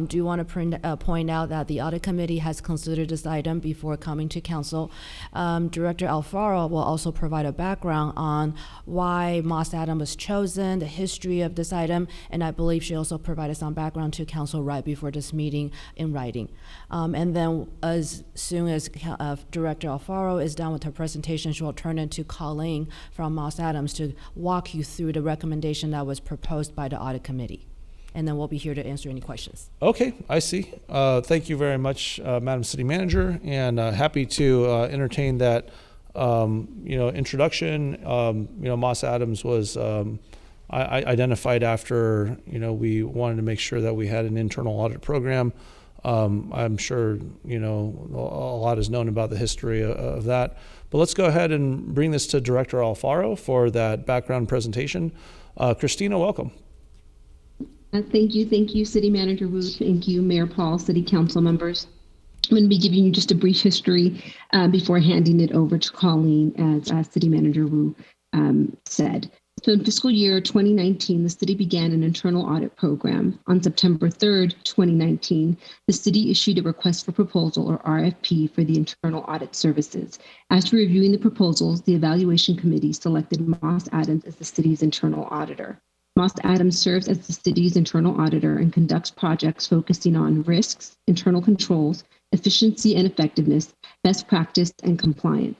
Do want to point out that the audit committee has considered this item before coming to council. Director Alfaro will also provide a background on why Moss Adams was chosen, the history of this item, and I believe she also provided some background to council right before this meeting in writing. And then as soon as Director Alfaro is done with her presentation, she will turn it to Colleen from Moss Adams to walk you through the recommendation that was proposed by the audit committee. And then we'll be here to answer any questions. Okay, I see. Thank you very much, Madam City Manager, and happy to entertain that introduction. Moss Adams was I identified after we wanted to make sure that we had an internal audit program. I'm sure a lot is known about the history of that. But let's go ahead and bring this to Director Alfaro for that background presentation. Christina, welcome. Thank you, City Manager Wu. Thank you, Mayor Paul, City Council members. I'm going to be giving you just a brief history before handing it over to Colleen, as City Manager Wu said. So in fiscal year 2019, the city began an internal audit program. On September 3rd, 2019, the city issued a request for proposal, or RFP, for the internal audit services. After reviewing the proposals, the evaluation committee selected Moss Adams as the city's internal auditor. Moss Adams serves as the city's internal auditor and conducts projects focusing on risks, internal controls, efficiency and effectiveness, best practice, and compliance.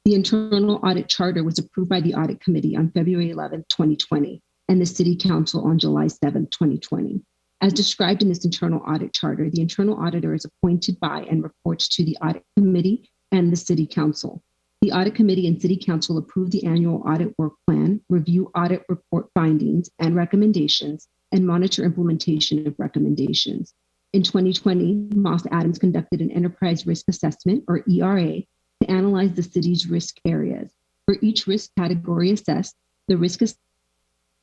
The internal audit charter was approved by the audit committee on February 11, 2020, and the city council on July 7, 2020. As described in this internal audit charter, the internal auditor is appointed by and reports to the audit committee and the city council. The audit committee and city council approve the annual audit work plan, review audit report findings and recommendations, and monitor implementation of recommendations. In 2020, Moss Adams conducted an enterprise risk assessment, or ERA, to analyze the city's risk areas. For each risk category assessed, the risk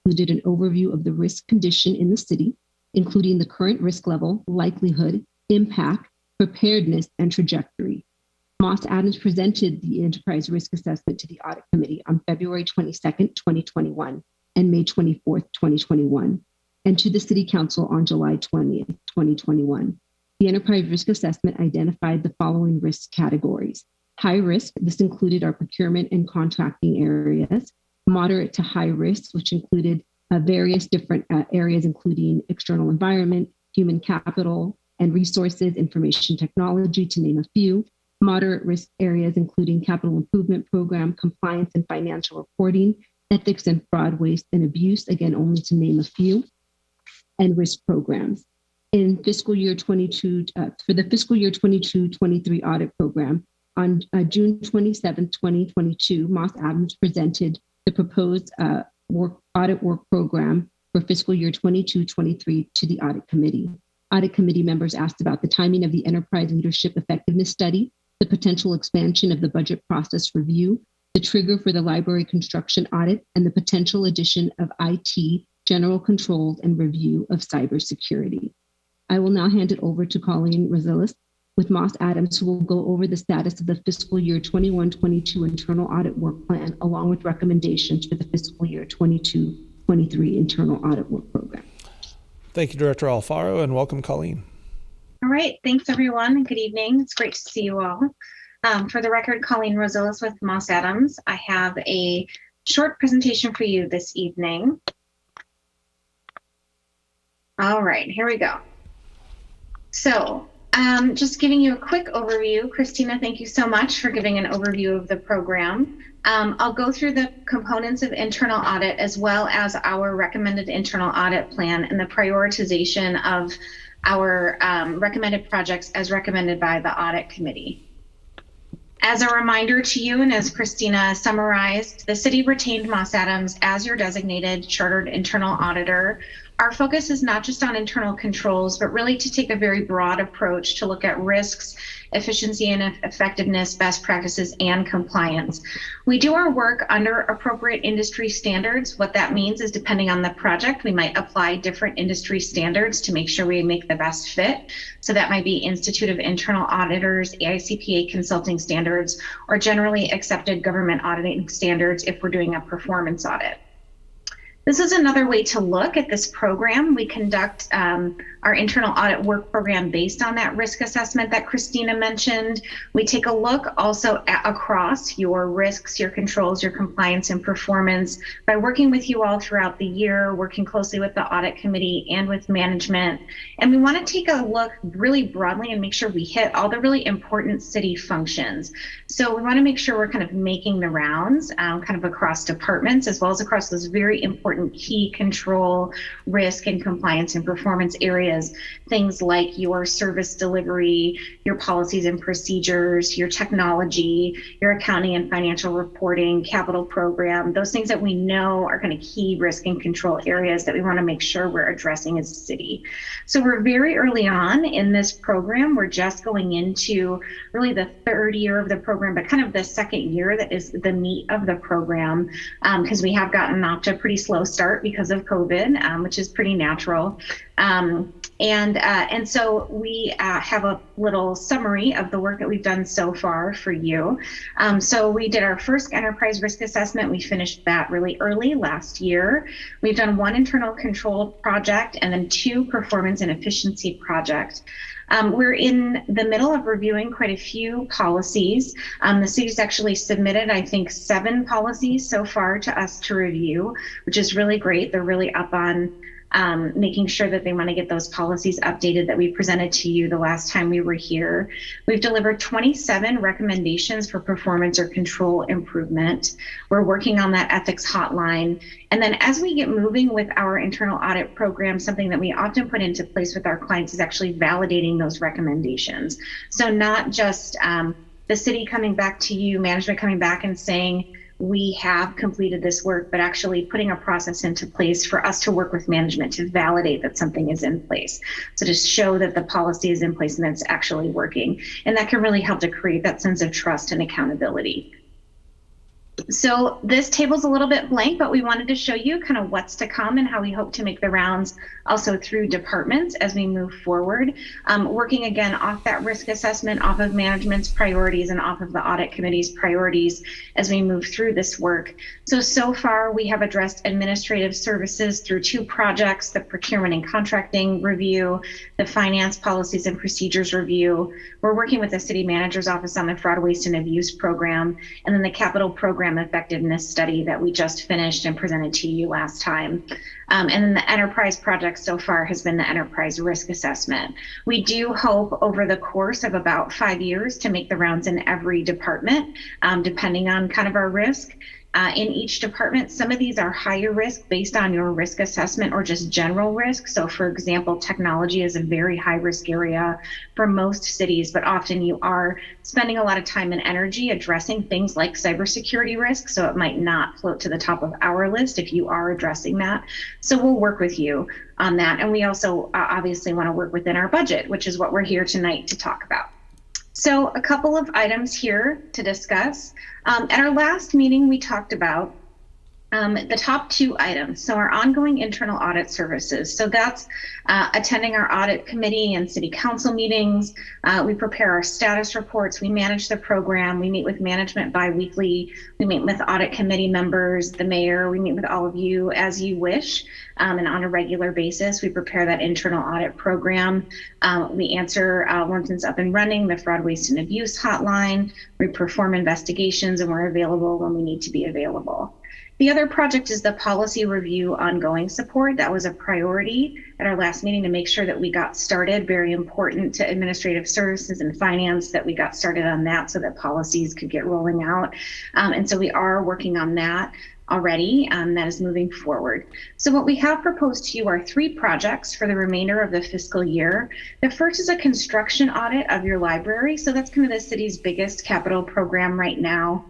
included an overview of the risk condition in the city, including the current risk level, likelihood, impact, preparedness, and trajectory. Moss Adams presented the enterprise risk assessment to the audit committee on February 22nd, 2021, and May 24th, 2021, and to the city council on July 20th, 2021. The enterprise risk assessment identified the following risk categories. High risk, this included our procurement and contracting areas. Moderate to high risk, which included various different areas, including external environment, human capital and resources, information technology, to name a few. Moderate risk areas, including capital improvement program, compliance and financial reporting, ethics and fraud, waste and abuse, again, only to name a few, and risk programs. In fiscal year 22, for the fiscal year 22-23 audit program, on June 27, 2022, Moss Adams presented the proposed audit work program for fiscal year 22-23 to the audit committee. Audit committee members asked about the timing of the enterprise leadership effectiveness study, the potential expansion of the budget process review, the trigger for the library construction audit, and the potential addition of IT, general controls, and review of cybersecurity. I will now hand it over to Colleen Rosales with Moss Adams, who will go over the status of the fiscal year 21-22 internal audit work plan, along with recommendations for the fiscal year 22-23 internal audit work program. Thank you, Director Alfaro, and welcome, Colleen. All right, thanks everyone. Good evening. It's great to see you all. For the record, Colleen Rosales with Moss Adams. I have a short presentation for you this evening. All right, here we go. So, just giving you a quick overview. Christina, thank you so much for giving an overview of the program. I'll go through the components of internal audit as well as our recommended internal audit plan and the prioritization of our recommended projects as recommended by the audit committee. As a reminder to you, and as Christina summarized, the city retained Moss Adams as your designated chartered internal auditor. Our focus is not just on internal controls, but really to take a very broad approach to look at risks, efficiency and effectiveness, best practices, and compliance. We do our work under appropriate industry standards. What that means is depending on the project, we might apply different industry standards to make sure we make the best fit. So that might be Institute of Internal Auditors, AICPA consulting standards, or generally accepted government auditing standards if we're doing a performance audit. This is another way to look at this program. We conduct our internal audit work program based on that risk assessment that Christina mentioned. We take a look also across your risks, your controls, your compliance and performance by working with you all throughout the year, working closely with the audit committee and with management. And we want to take a look really broadly and make sure we hit all the really important city functions. So we want to make sure we're kind of making the rounds kind of across departments as well as across those very important key control, risk and compliance and performance areas, things like your service delivery, your policies and procedures, your technology, your accounting and financial reporting, capital program, those things that we know are kind of key risk and control areas that we want to make sure we're addressing as a city. So we're very early on in this program. We're just going into really the third year of the program, but kind of the second year that is the meat of the program, because we have gotten off to a pretty slow start because of COVID, which is pretty natural. And so we have a little summary of the work that we've done so far for you. So we did our first enterprise risk assessment. We finished that really early last year. We've done one internal control project and then 2 performance and efficiency projects. We're in the middle of reviewing quite a few policies. The city's actually submitted, I think, 7 policies so far to us to review, which is really great. They're really up on making sure that they want to get those policies updated that we presented to you the last time we were here. We've delivered 27 recommendations for performance or control improvement. We're working on that ethics hotline. And then as we get moving with our internal audit program, something that we often put into place with our clients is actually validating those recommendations. So not just the city coming back to you, management coming back and saying, we have completed this work, but actually putting a process into place for us to work with management to validate that something is in place. So to show that the policy is in place and that it's actually working. And that can really help to create that sense of trust and accountability. So this table's a little bit blank, but we wanted to show you kind of what's to come and how we hope to make the rounds also through departments as we move forward. Working again off that risk assessment, off of management's priorities and off of the audit committee's priorities as we move through this work. So far we have addressed administrative services through 2 projects, the procurement and contracting review, the finance policies and procedures review. We're working with the city manager's office on the fraud, waste and abuse program, and then the capital program effectiveness study that we just finished and presented to you last time. And then the enterprise project so far has been the enterprise risk assessment. We do hope over the course of about 5 years to make the rounds in every department, depending on kind of our risk. In each department, some of these are higher risk based on your risk assessment or just general risk. So for example, technology is a very high risk area for most cities, but often you are spending a lot of time and energy addressing things like cybersecurity risk. So it might not float to the top of our list if you are addressing that. So we'll work with you on that. And we also obviously want to work within our budget, which is what we're here tonight to talk about. So a couple of items here to discuss. At our last meeting, we talked about the top 2 items. So our ongoing internal audit services. So that's attending our audit committee and city council meetings. We prepare our status reports. We manage the program. We meet with management bi-weekly. We meet with audit committee members, the mayor. We meet with all of you as you wish. And on a regular basis, we prepare that internal audit program. We answer once it's up and running, the fraud, waste and abuse hotline. We perform investigations and we're available when we need to be available. The other project is the policy review ongoing support. That was a priority at our last meeting to make sure that we got started. Very important to administrative services and finance that we got started on that so that policies could get rolling out. And so we are working on that already. That is moving forward. So what we have proposed to you are 3 projects for the remainder of the fiscal year. The first is a construction audit of your library. So that's kind of the city's biggest capital program right now.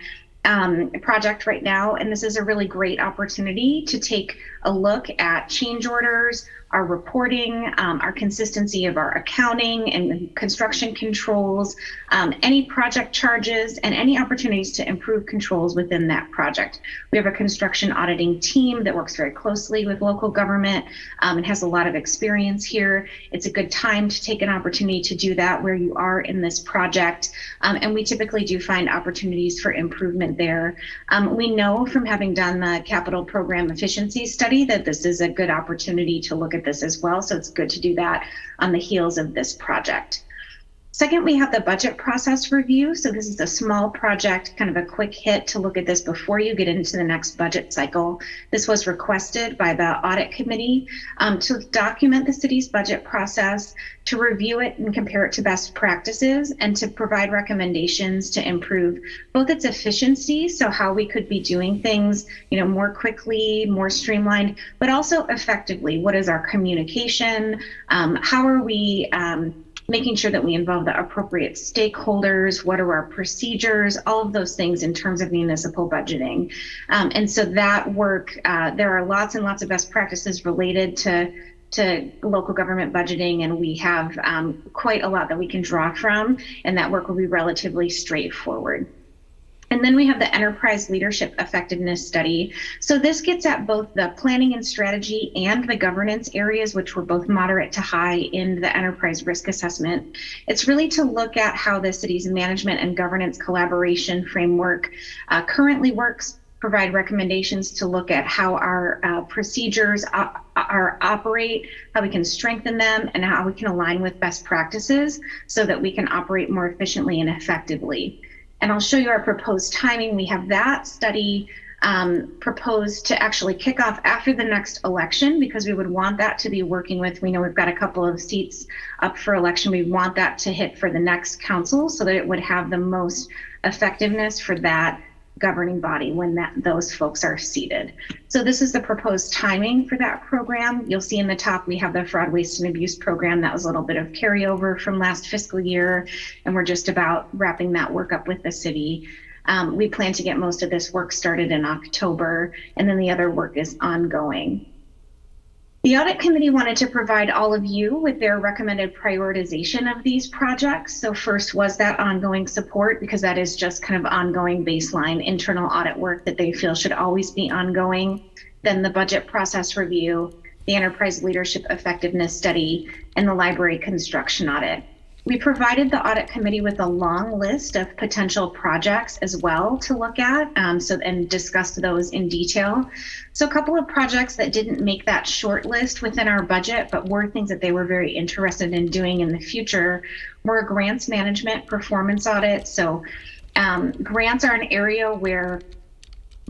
Project right now, and this is a really great opportunity to take a look at change orders, our reporting, our consistency of our accounting and construction controls, any project charges, and any opportunities to improve controls within that project. We have a construction auditing team that works very closely with local government and has a lot of experience here. It's a good time to take an opportunity to do that where you are in this project, and we typically do find opportunities for improvement there. We know from having done the capital program efficiency study that this is a good opportunity to look at this as well. So it's good to do that on the heels of this project. Second, we have the budget process review. So this is a small project, kind of a quick hit to look at this before you get into the next budget cycle. This was requested by the audit committee to document the city's budget process, to review it and compare it to best practices, and to provide recommendations to improve both its efficiency, so how we could be doing things, more quickly, more streamlined, but also effectively. What is our communication? How are we making sure that we involve the appropriate stakeholders? What are our procedures? All of those things in terms of municipal budgeting. And so that work, there are lots and lots of best practices related to local government budgeting, and we have quite a lot that we can draw from, and that work will be relatively straightforward. And then we have the Enterprise Leadership Effectiveness Study. So this gets at both the planning and strategy and the governance areas, which were both moderate to high in the Enterprise Risk Assessment. It's really to look at how the city's management and governance collaboration framework currently works, provide recommendations to look at how our procedures operate, how we can strengthen them, and how we can align with best practices so that we can operate more efficiently and effectively. And I'll show you our proposed timing. We have that study proposed to actually kick off after the next election, because we would want that to be working with, we know we've got a couple of seats up for election. We want that to hit for the next council so that it would have the most effectiveness for that governing body when those folks are seated. So this is the proposed timing for that program. You'll see in the top, we have the fraud, waste, and abuse program. That was a little bit of carryover from last fiscal year, and we're just about wrapping that work up with the city. We plan to get most of this work started in October, and then the other work is ongoing. The audit committee wanted to provide all of you with their recommended prioritization of these projects. So first was that ongoing support, because that is just kind of ongoing baseline internal audit work that they feel should always be ongoing. Then the budget process review, the enterprise leadership effectiveness study, and the library construction audit. We provided the audit committee with a long list of potential projects as well to look at, and discussed those in detail. So a couple of projects that didn't make that short list within our budget, but were things that they were very interested in doing in the future, were grants management performance audit. So grants are an area where,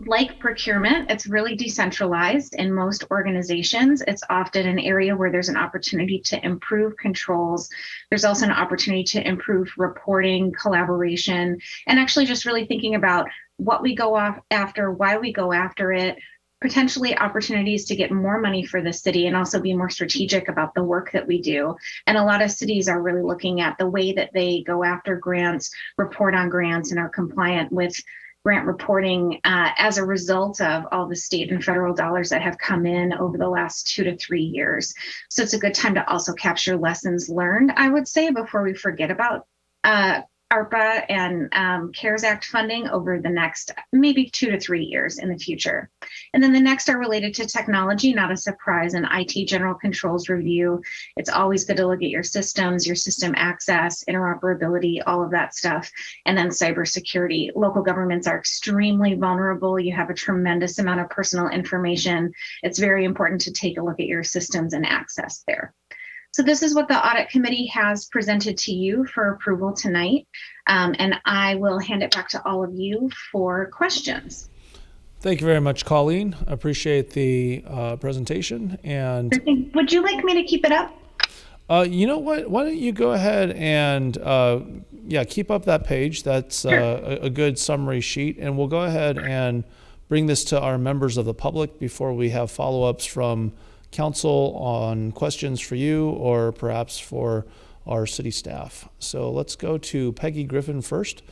like procurement, it's really decentralized in most organizations. It's often an area where there's an opportunity to improve controls. There's also an opportunity to improve reporting, collaboration, and actually just really thinking about what we go after, why we go after it, potentially opportunities to get more money for the city and also be more strategic about the work that we do. And a lot of cities are really looking at the way that they go after grants, report on grants, and are compliant with grant reporting as a result of all the state and federal dollars that have come in over the last 2 to 3 years. So it's a good time to also capture lessons learned, I would say, before we forget about ARPA and CARES Act funding over the next maybe 2 to 3 years in the future. And then the next are related to technology, not a surprise, an IT general controls review. It's always good to look at your systems, your system access, interoperability, all of that stuff. And then cybersecurity. Local governments are extremely vulnerable. You have a tremendous amount of personal information. It's very important to take a look at your systems and access there. So this is what the audit committee has presented to you for approval tonight. And I will hand it back to all of you for questions. Thank you very much, Colleen. Appreciate the presentation. And Would you like me to keep it up? you know what? Why don't you go ahead and keep up that page. That's a good summary sheet. And we'll go ahead and bring this to our members of the public before we have follow-ups from council on questions for you or perhaps for our city staff. So let's go to Peggy Griffin first,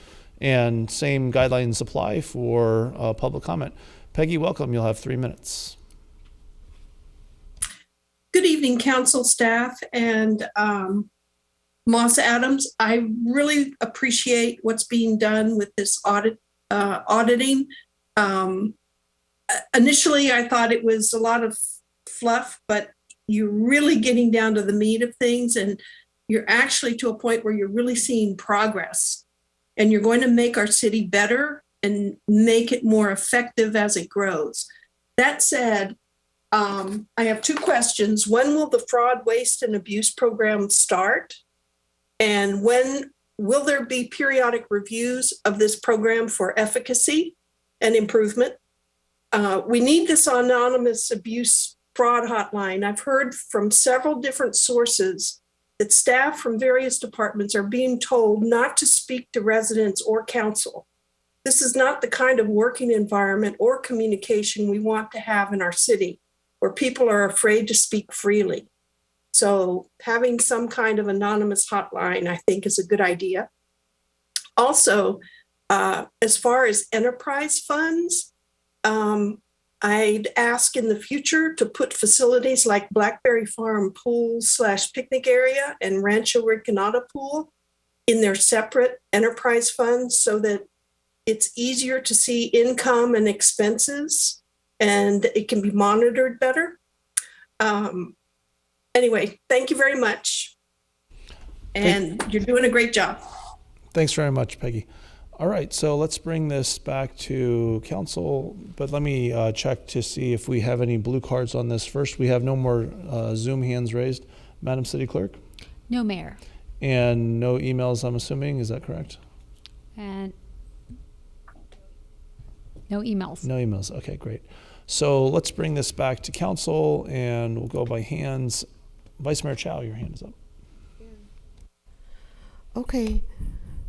and same guidelines apply for public comment. Peggy, welcome. You'll have 3 minutes. Good evening, council staff and Moss Adams. I really appreciate what's being done with this auditing. Initially, I thought it was a lot of fluff, but you're really getting down to the meat of things, and you're actually to a point where you're really seeing progress, and you're going to make our city better and make it more effective as it grows. That said, I have 2 questions. When will the fraud, waste, and abuse program start? And when will there be periodic reviews of this program for efficacy and improvement? We need this anonymous abuse fraud hotline. I've heard from several different sources that staff from various departments are being told not to speak to residents or council. This is not the kind of working environment or communication we want to have in our city, where people are afraid to speak freely. So having some kind of anonymous hotline, I think, is a good idea. Also, as far as enterprise funds, I'd ask in the future to put facilities like Blackberry Farm Pool / picnic area and Rancho Rinconada Pool in their separate enterprise funds so that it's easier to see income and expenses and it can be monitored better. Anyway, thank you very much. And you're doing a great job. Thanks very much, Peggy. All right, so let's bring this back to council, but let me check to see if we have any blue cards on this first. We have no more Zoom hands raised. Madam City Clerk? No, Mayor. And no emails, I'm assuming, is that correct? And no emails. No emails, okay, great. So let's bring this back to council and we'll go by hands. Vice Mayor Chow, your hand is up. Okay.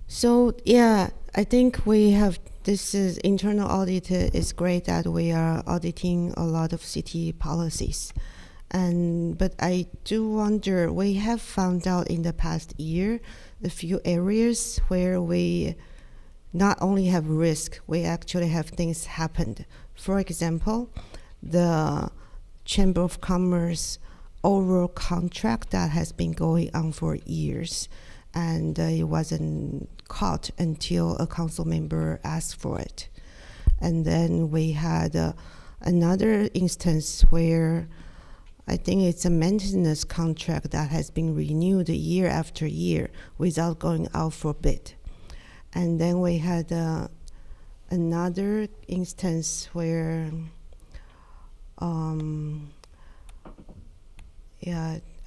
So yeah, I think we have, this is internal audit is great that we are auditing a lot of city policies. But I do wonder, we have found out in the past year a few areas where we not only have risk, we actually have things happened. For example, the Chamber of Commerce oral contract that has been going on for years, and it wasn't caught until a council member asked for it. And then we had another instance where I think it's a maintenance contract that has been renewed year after year without going out for bid. And then we had another instance where,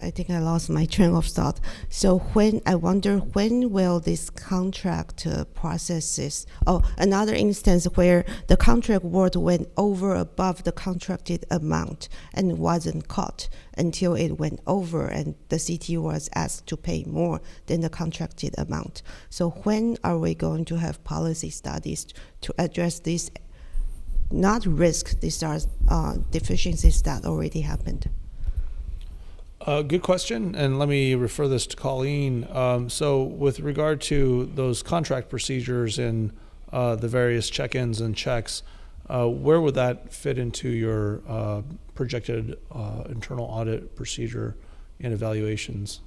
I think I lost my train of thought. So I wonder when will this contract processes? Oh, another instance where the contract award went over above the contracted amount and wasn't caught until it went over and the city was asked to pay more than the contracted amount. So when are we going to have policy studies to address this, not risk, these are deficiencies that already happened? Good question, and let me refer this to Colleen. So with regard to those contract procedures and the various check-ins and checks, where would that fit into your projected internal audit procedure and evaluations?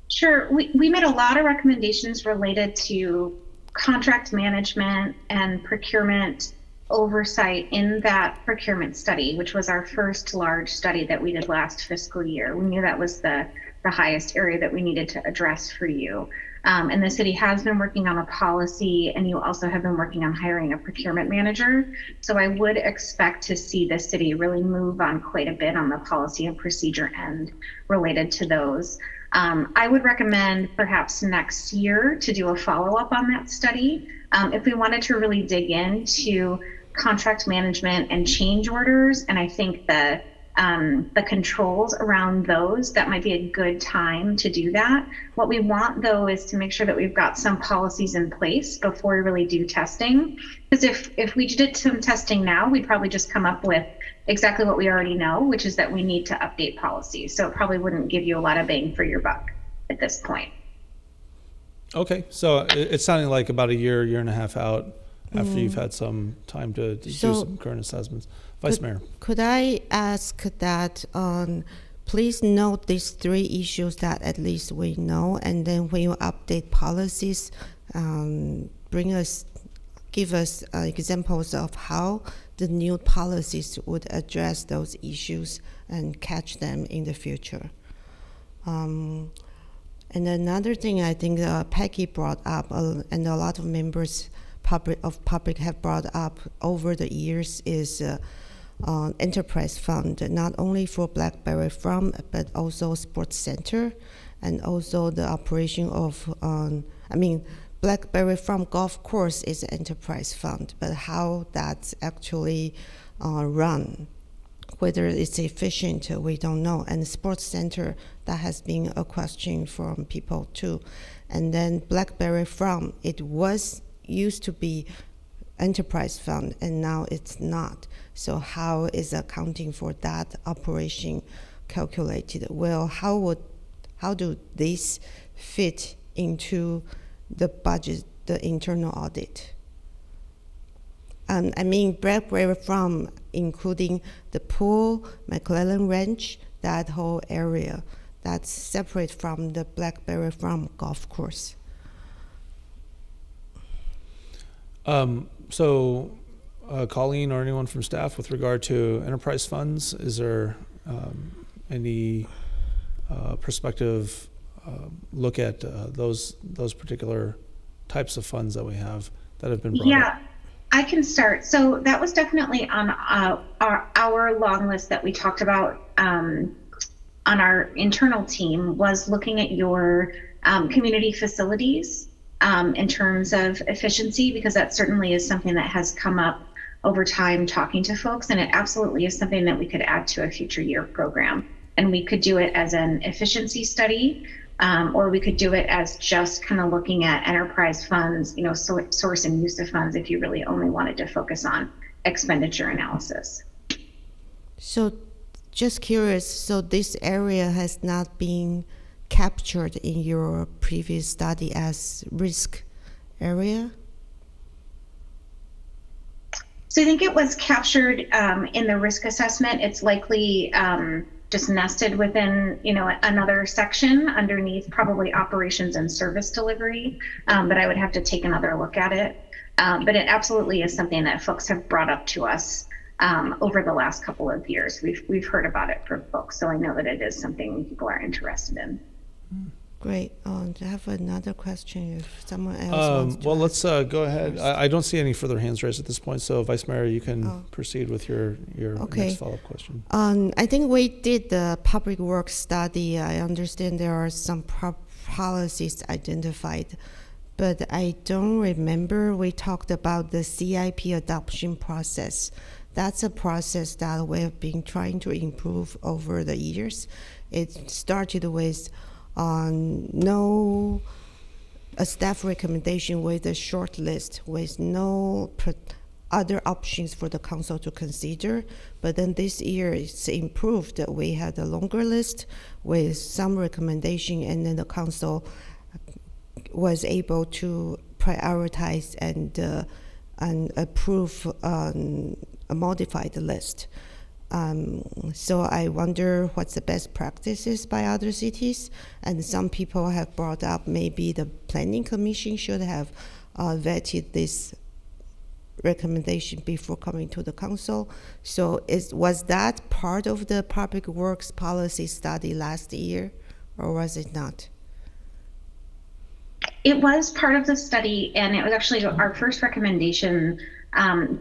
Sure. We made a lot of recommendations related to contract management and procurement oversight in that procurement study, which was our first large study that we did last fiscal year. We knew that was the highest area that we needed to address for you. And the city has been working on a policy, and you also have been working on hiring a procurement manager. So I would expect to see the city really move on quite a bit on the policy and procedure end related to those. I would recommend perhaps next year to do a follow-up on that study. If we wanted to really dig into contract management and change orders. And I think the controls around those, that might be a good time to do that. What we want though is to make sure that we've got some policies in place before we really do testing. Because if we did some testing now, we'd probably just come up with exactly what we already know, which is that we need to update policies. So it probably wouldn't give you a lot of bang for your buck at this point. Okay, so it's sounding like about a year and a half out after you've had some time to do some current assessments. Vice Mayor. Could I ask that please note these 3 issues that at least we know, and then when you update policies, give us examples of how the new policies would address those issues and catch them in the future. And another thing I think Peggy brought up, and a lot of members public have brought up over the years, is enterprise fund, not only for Blackberry Farm, but also Sports Center, and also the operation of, Blackberry Farm Golf Course is an enterprise fund, but how that's actually run, whether it's efficient, we don't know. And the Sports Center, that has been a question from people too. And then Blackberry Farm, it used to be enterprise fund, and now it's not. So how is accounting for that operation calculated? Well, how do these fit into the budget, the internal audit? Blackberry Farm, including the pool, McClellan Ranch, that whole area, that's separate from the Blackberry Farm golf course. Colleen or anyone from staff, with regard to enterprise funds, is there any perspective look at those particular types of funds that we have that have been brought up? Yeah, I can start. So that was definitely on our long list that we talked about on our internal team, was looking at your community facilities in terms of efficiency, because that certainly is something that has come up over time talking to folks, and it absolutely is something that we could add to a future year program. And we could do it as an efficiency study, or we could do it as just kind of looking at enterprise funds, source and use of funds, if you really only wanted to focus on expenditure analysis. So just curious, so this area has not been captured in your previous study as risk area? So I think it was captured in the risk assessment. It's likely just nested within, another section underneath probably operations and service delivery. But I would have to take another look at it. But it absolutely is something that folks have brought up to us over the last couple of years. We've heard about it from folks, so I know that it is something people are interested in. Great. I have another question if someone else wants to. Well, let's go ahead. I don't see any further hands raised at this point, so Vice Mayor, you can proceed with your next follow-up question. I think we did the public works study. I understand there are some policies identified, but I don't remember we talked about the CIP adoption process. That's a process that we have been trying to improve over the years. It started with a staff recommendation with a short list with no other options for the council to consider. But then this year it's improved. We had a longer list with some recommendation, and then the council was able to prioritize and approve a modified list. So I wonder what's the best practices by other cities, and some people have brought up maybe the planning commission should have vetted this recommendation before coming to the council. So was that part of the public works policy study last year, or was it not? It was part of the study, and it was actually our first recommendation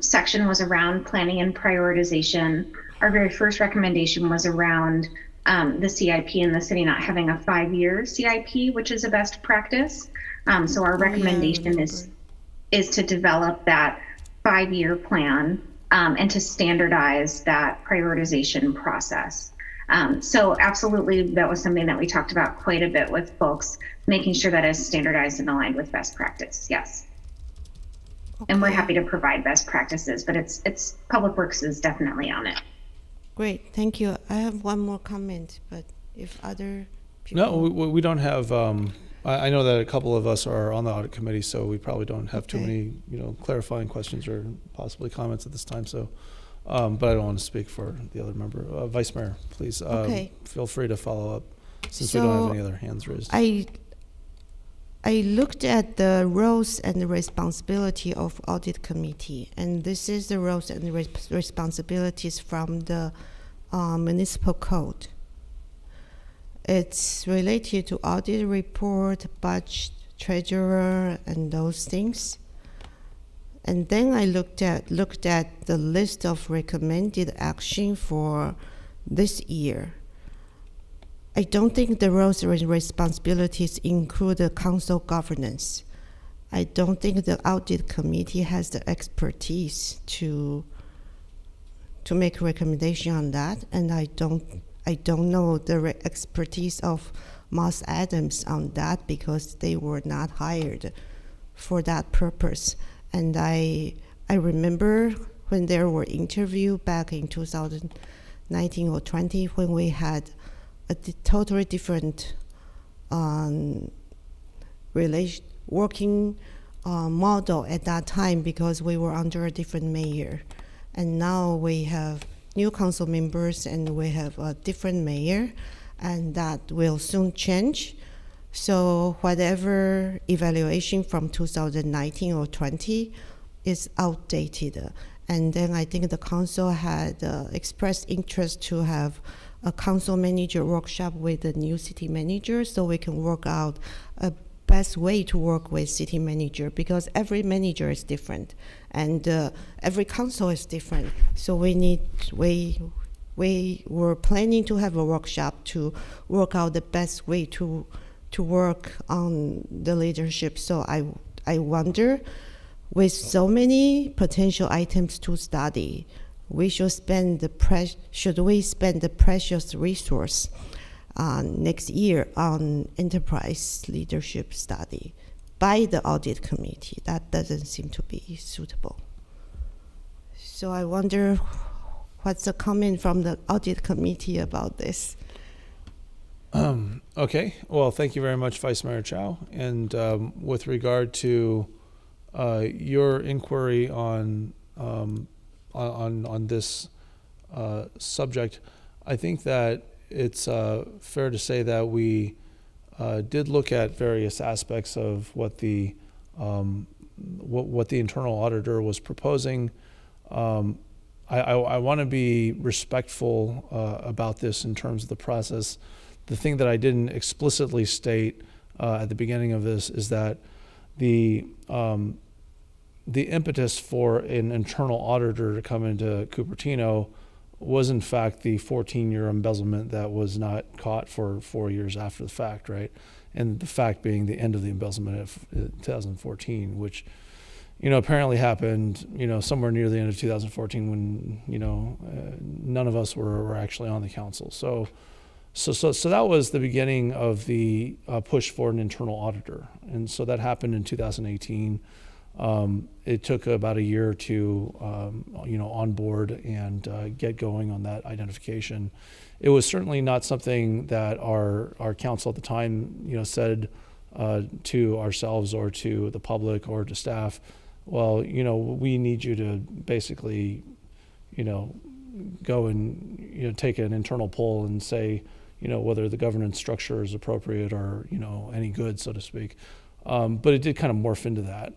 section was around planning and prioritization. Our very first recommendation was around the CIP and the city not having a 5-year CIP, which is a best practice. So our recommendation is to develop that 5-year plan and to standardize that prioritization process. So absolutely, that was something that we talked about quite a bit with folks, making sure that is standardized and aligned with best practice. Yes. And we're Okay. happy to provide best practices, but it's Public Works is definitely on it. Great, thank you. I have one more comment, but if other people. No, we don't have, I know that a couple of us are on the audit committee, so we probably don't have too Okay. many, clarifying questions or possibly comments at this time, so, but I don't want to speak for the other member. Vice Mayor, please, Okay. feel free to follow up, since we don't have So, any other hands raised. I looked at the roles and the responsibility of audit committee, and this is the roles and responsibilities from the municipal code. It's related to audit report, budget, treasurer, and those things. And then I looked at the list of recommended action for this year. I don't think the roles and responsibilities include the council governance. I don't think the audit committee has the expertise to make recommendation on that, and I don't know the expertise of Moss Adams on that because they were not hired for that purpose. And I remember when there were interviews back in 2019 or 20 when we had a totally different working model at that time because we were under a different mayor. And now we have new council members and we have a different mayor, and that will soon change. So whatever evaluation from 2019 or 20 is outdated. And then I think the council had expressed interest to have a council manager workshop with the new city manager so we can work out a best way to work with city manager, because every manager is different and every council is different. So we were planning to have a workshop to work out the best way to work on the leadership. So I wonder, with so many potential items to study, should we spend the precious resource next year on enterprise leadership study by the audit committee? That doesn't seem to be suitable. So I wonder what's the comment from the audit committee about this? Okay, well, thank you very much, Vice Mayor Chow. And with regard to your inquiry on this subject, I think that it's fair to say that we did look at various aspects of what the internal auditor was proposing. I want to be respectful about this in terms of the process. The thing that I didn't explicitly state at the beginning of this is that the impetus for an internal auditor to come into Cupertino was in fact the 14-year embezzlement that was not caught for 4 years after the fact, right? And the fact being the end of the embezzlement of 2014, which, apparently happened, somewhere near the end of 2014 when, none of us were actually on the council. So that was the beginning of the push for an internal auditor. And so that happened in 2018. It took about a year to, onboard and get going on that identification. It was certainly not something that our council at the time, said to ourselves or to the public or to staff, well, we need you to basically, go and, take an internal poll and say, whether the governance structure is appropriate or, any good, so to speak. But it did kind of morph into that.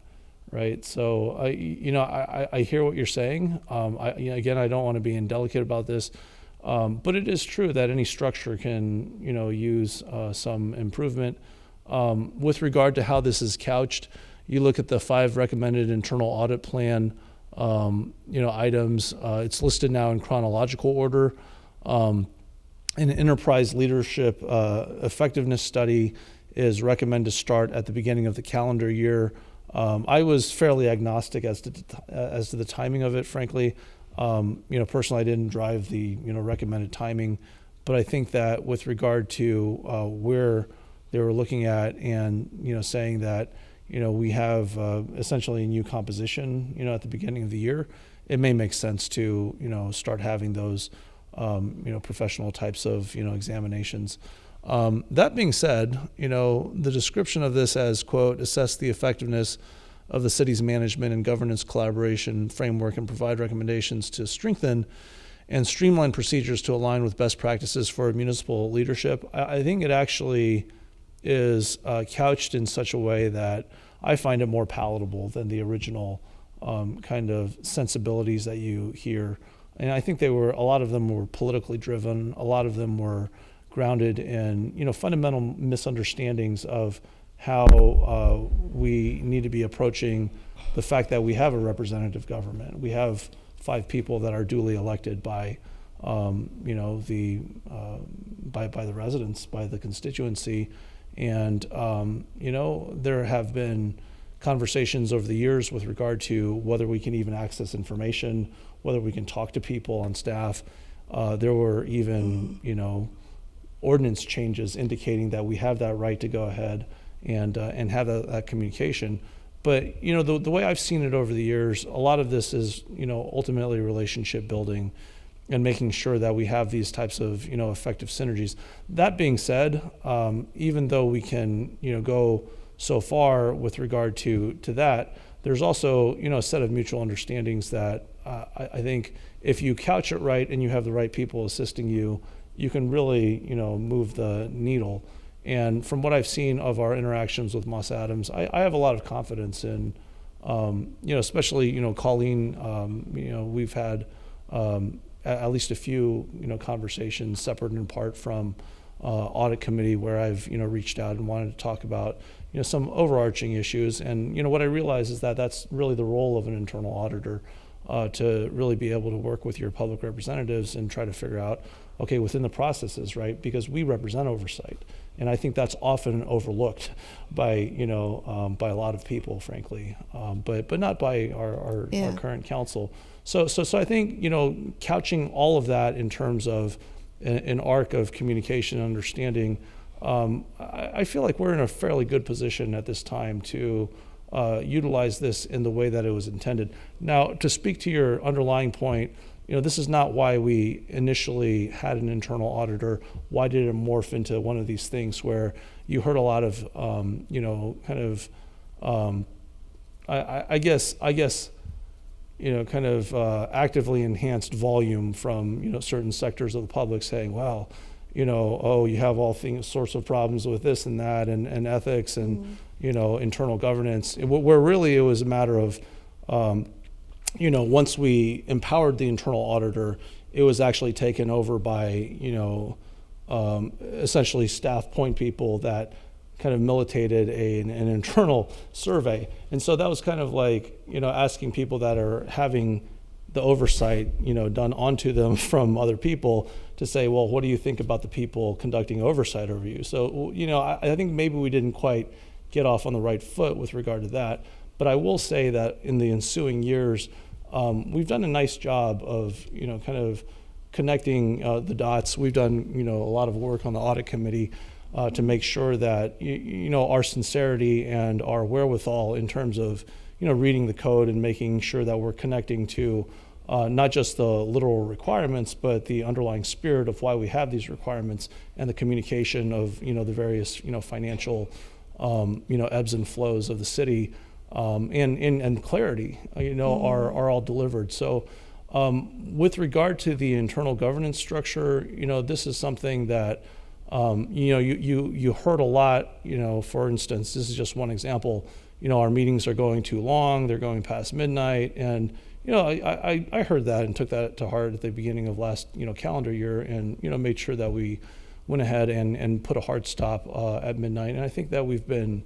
Right. So, I hear what you're saying. Again, I don't want to be indelicate about this, but it is true that any structure can, use some improvement. With regard to how this is couched, you look at the 5 recommended internal audit plan, items. It's listed now in chronological order. An enterprise leadership effectiveness study is recommended to start at the beginning of the calendar year. I was fairly agnostic as to the timing of it, frankly. Personally, I didn't drive the, recommended timing, but I think that with regard to where they were looking at and, saying that, we have essentially a new composition, at the beginning of the year, it may make sense to, start having those, professional types of, examinations. That being said, the description of this as, quote, assess the effectiveness of the city's management and governance collaboration framework and provide recommendations to strengthen and streamline procedures to align with best practices for municipal leadership. I think it actually is couched in such a way that I find it more palatable than the original kind of sensibilities that you hear. And I think a lot of them were politically driven. A lot of them were grounded in, fundamental misunderstandings of how we need to be approaching the fact that we have a representative government. We have 5 people that are duly elected by, by the residents, by the constituency, and there have been conversations over the years with regard to whether we can even access information, whether we can talk to people on staff. There were even, ordinance changes indicating that we have that right to go ahead and have that communication. But the way I've seen it over the years, a lot of this is ultimately relationship building and making sure that we have these types of effective synergies. That being said, even though we can go so far with regard to that, there's also a set of mutual understandings that I think if you couch it right and you have the right people assisting you, you can really move the needle. And from what I've seen of our interactions with Moss Adams, I have a lot of confidence in, especially, Colleen, we've had at least a few, conversations separate and apart from audit committee where I've, reached out and wanted to talk about, some overarching issues. And, what I realize is that that's really the role of an internal auditor, to really be able to work with your public representatives and try to figure out, okay, within the processes, right? Because we represent oversight. And I think that's often overlooked by, by a lot of people, frankly, but not by our current council. So I think, couching all of that in terms of an arc of communication and understanding, I feel like we're in a fairly good position at this time to utilize this in the way that it was intended. Now, to speak to your underlying point, this is not why we initially had an internal auditor. Why did it morph into one of these things where you heard a lot of, I guess, kind of actively enhanced volume from, certain sectors of the public saying, well, you have all sorts of problems with this and that and ethics and, internal governance, where really it was a matter of, once we empowered the internal auditor, it was actually taken over by, essentially staff point people that kind of militated an internal survey. And so that was kind of like, asking people that are having the oversight, done onto them from other people to say, well, what do you think about the people conducting oversight over you? So, I think maybe we didn't quite get off on the right foot with regard to that. But I will say that in the ensuing years, we've done a nice job of, kind of connecting the dots. We've done, a lot of work on the audit committee to make sure that, our sincerity and our wherewithal in terms of, reading the code and making sure that we're connecting to not just the literal requirements, but the underlying spirit of why we have these requirements and the communication of, the various, financial, ebbs and flows of the city. And clarity, are all delivered. So with regard to the internal governance structure, this is something that, you heard a lot, for instance, this is just one example, our meetings are going too long, they're going past midnight. And, I heard that and took that to heart at the beginning of last, calendar year and, made sure that we went ahead and put a hard stop at midnight. And I think that we've been,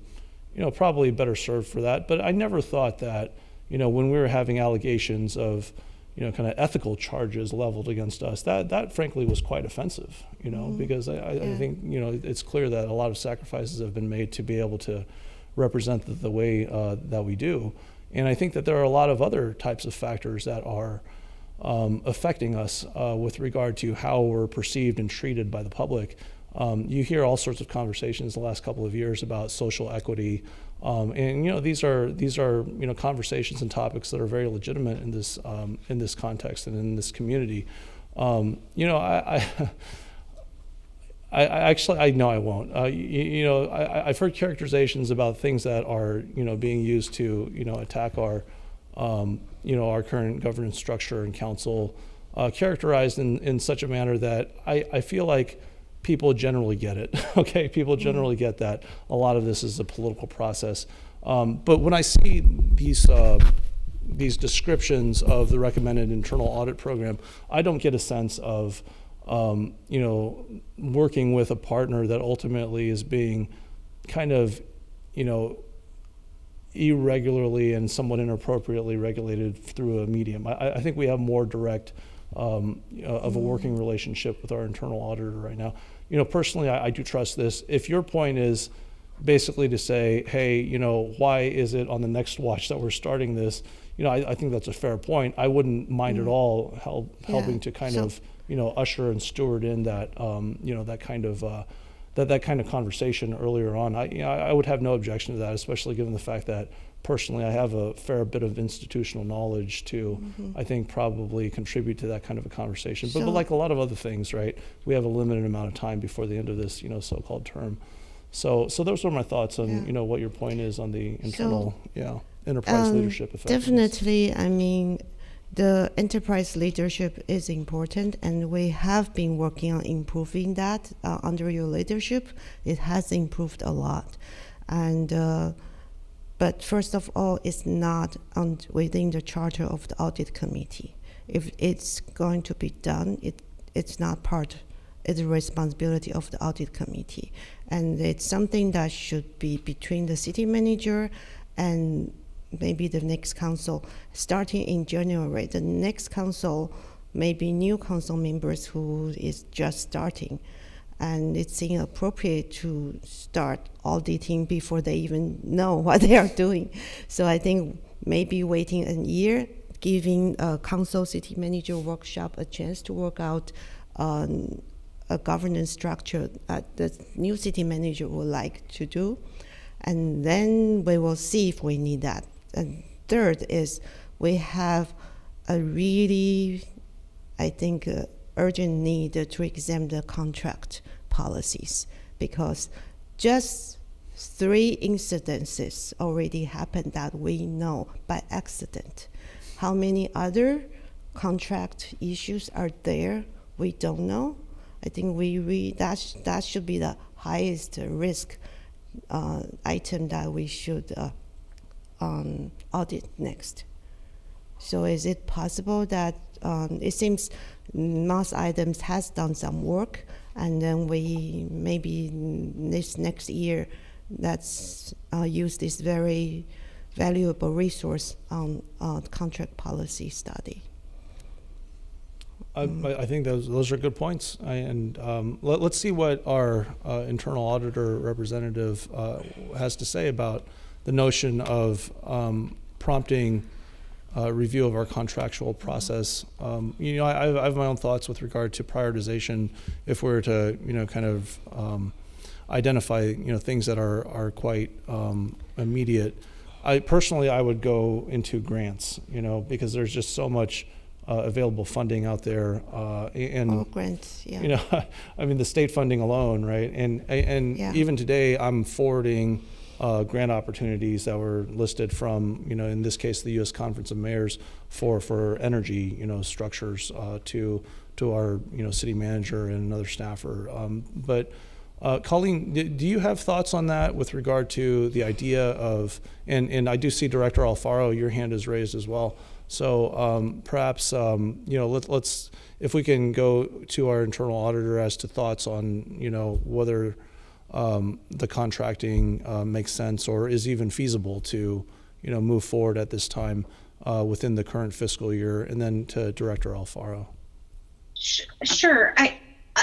probably better served for that. But I never thought that, when we were having allegations of, kind of ethical charges leveled against us, that frankly was quite offensive, because I think, it's clear that a lot of sacrifices have been made to be able to represent the way that we do. And I think that there are a lot of other types of factors that are, affecting us with regard to how we're perceived and treated by the public. You hear all sorts of conversations the last couple of years about social equity, and these are conversations and topics that are very legitimate in this context and in this community. I know I won't. I've heard characterizations about things that are being used to attack our our current governance structure and council, characterized in such a manner that I feel like people generally get it. Okay, people generally get that a lot of this is a political process. But when I see these descriptions of the recommended internal audit program, I don't get a sense of working with a partner that ultimately is being kind of irregularly and somewhat inappropriately regulated through a medium. I think we have more direct of a working relationship with our internal auditor right now. Personally, I do trust this. If your point is basically to say, hey, why is it on the next watch that we're starting this? I think that's a fair point. I wouldn't mind at all helping to kind of usher and steward in that that kind of conversation earlier on. I would have no objection to that, especially given the fact that personally I have a fair bit of institutional knowledge to, I think, probably contribute to that kind of a conversation. But like a lot of other things, right, we have a limited amount of time before the end of this so-called term. So those were my thoughts on what your point is on the internal enterprise leadership effectiveness. Definitely, I mean, the enterprise leadership is important, and we have been working on improving that under your leadership. It has improved a lot, and but first of all, it's not within the charter of the audit committee. If it's going to be done, it's not part. It's a responsibility of the audit committee, and it's something that should be between the city manager and maybe the next council. Starting in January, the next council may be new council members who is just starting, and it's inappropriate to start auditing before they even know what they are doing. So I think maybe waiting a year, giving a council city manager workshop a chance to work out a governance structure that the new city manager would like to do, and then we will see if we need that. And third is we have a really, I think, urgent need to examine the contract policies, because just 3 incidences already happened that we know by accident. How many other contract issues are there? We don't know. I think that should be the highest risk item that we should audit next. So is it possible that it seems most items has done some work, and then we maybe this next year let's use this very valuable resource on contract policy study. I think those are good points. Let's see what our internal auditor representative has to say about the notion of prompting review of our contractual process. I have my own thoughts with regard to prioritization. If we were to, kind of identify, things that are quite immediate. I would go into grants, because there's just so much available funding out there, and grants, yeah. I mean the state funding alone, right? And Yeah. Even today, I'm forwarding grant opportunities that were listed from, in this case, the U.S. Conference of Mayors for energy, structures to our, city manager and another staffer. But Colleen, do you have thoughts on that with regard to the idea of, and I do see Director Alfaro, your hand is raised as well. So perhaps, let's, if we can go to our internal auditor as to thoughts on, whether the contracting makes sense or is even feasible to, move forward at this time within the current fiscal year, and then to Director Alfaro. Sure.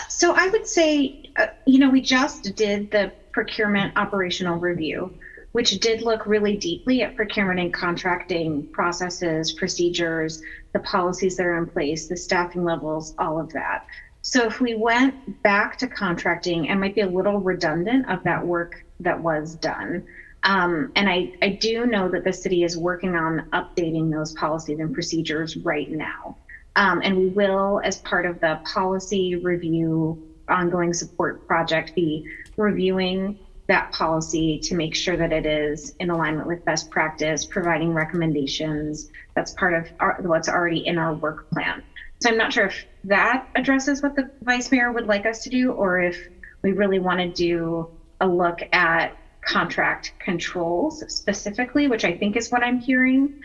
So I would say, we just did the procurement operational review which did look really deeply at procurement and contracting processes, procedures, the policies that are in place, the staffing levels, all of that. So if we went back to contracting, it might be a little redundant of that work that was done. And I do know that the city is working on updating those policies and procedures right now. And we will, as part of the policy review ongoing support project, be reviewing that policy to make sure that it is in alignment with best practice, providing recommendations. That's part of what's already in our work plan. So I'm not sure if that addresses what the Vice Mayor would like us to do, or if we really want to do a look at contract controls specifically, which I think is what I'm hearing,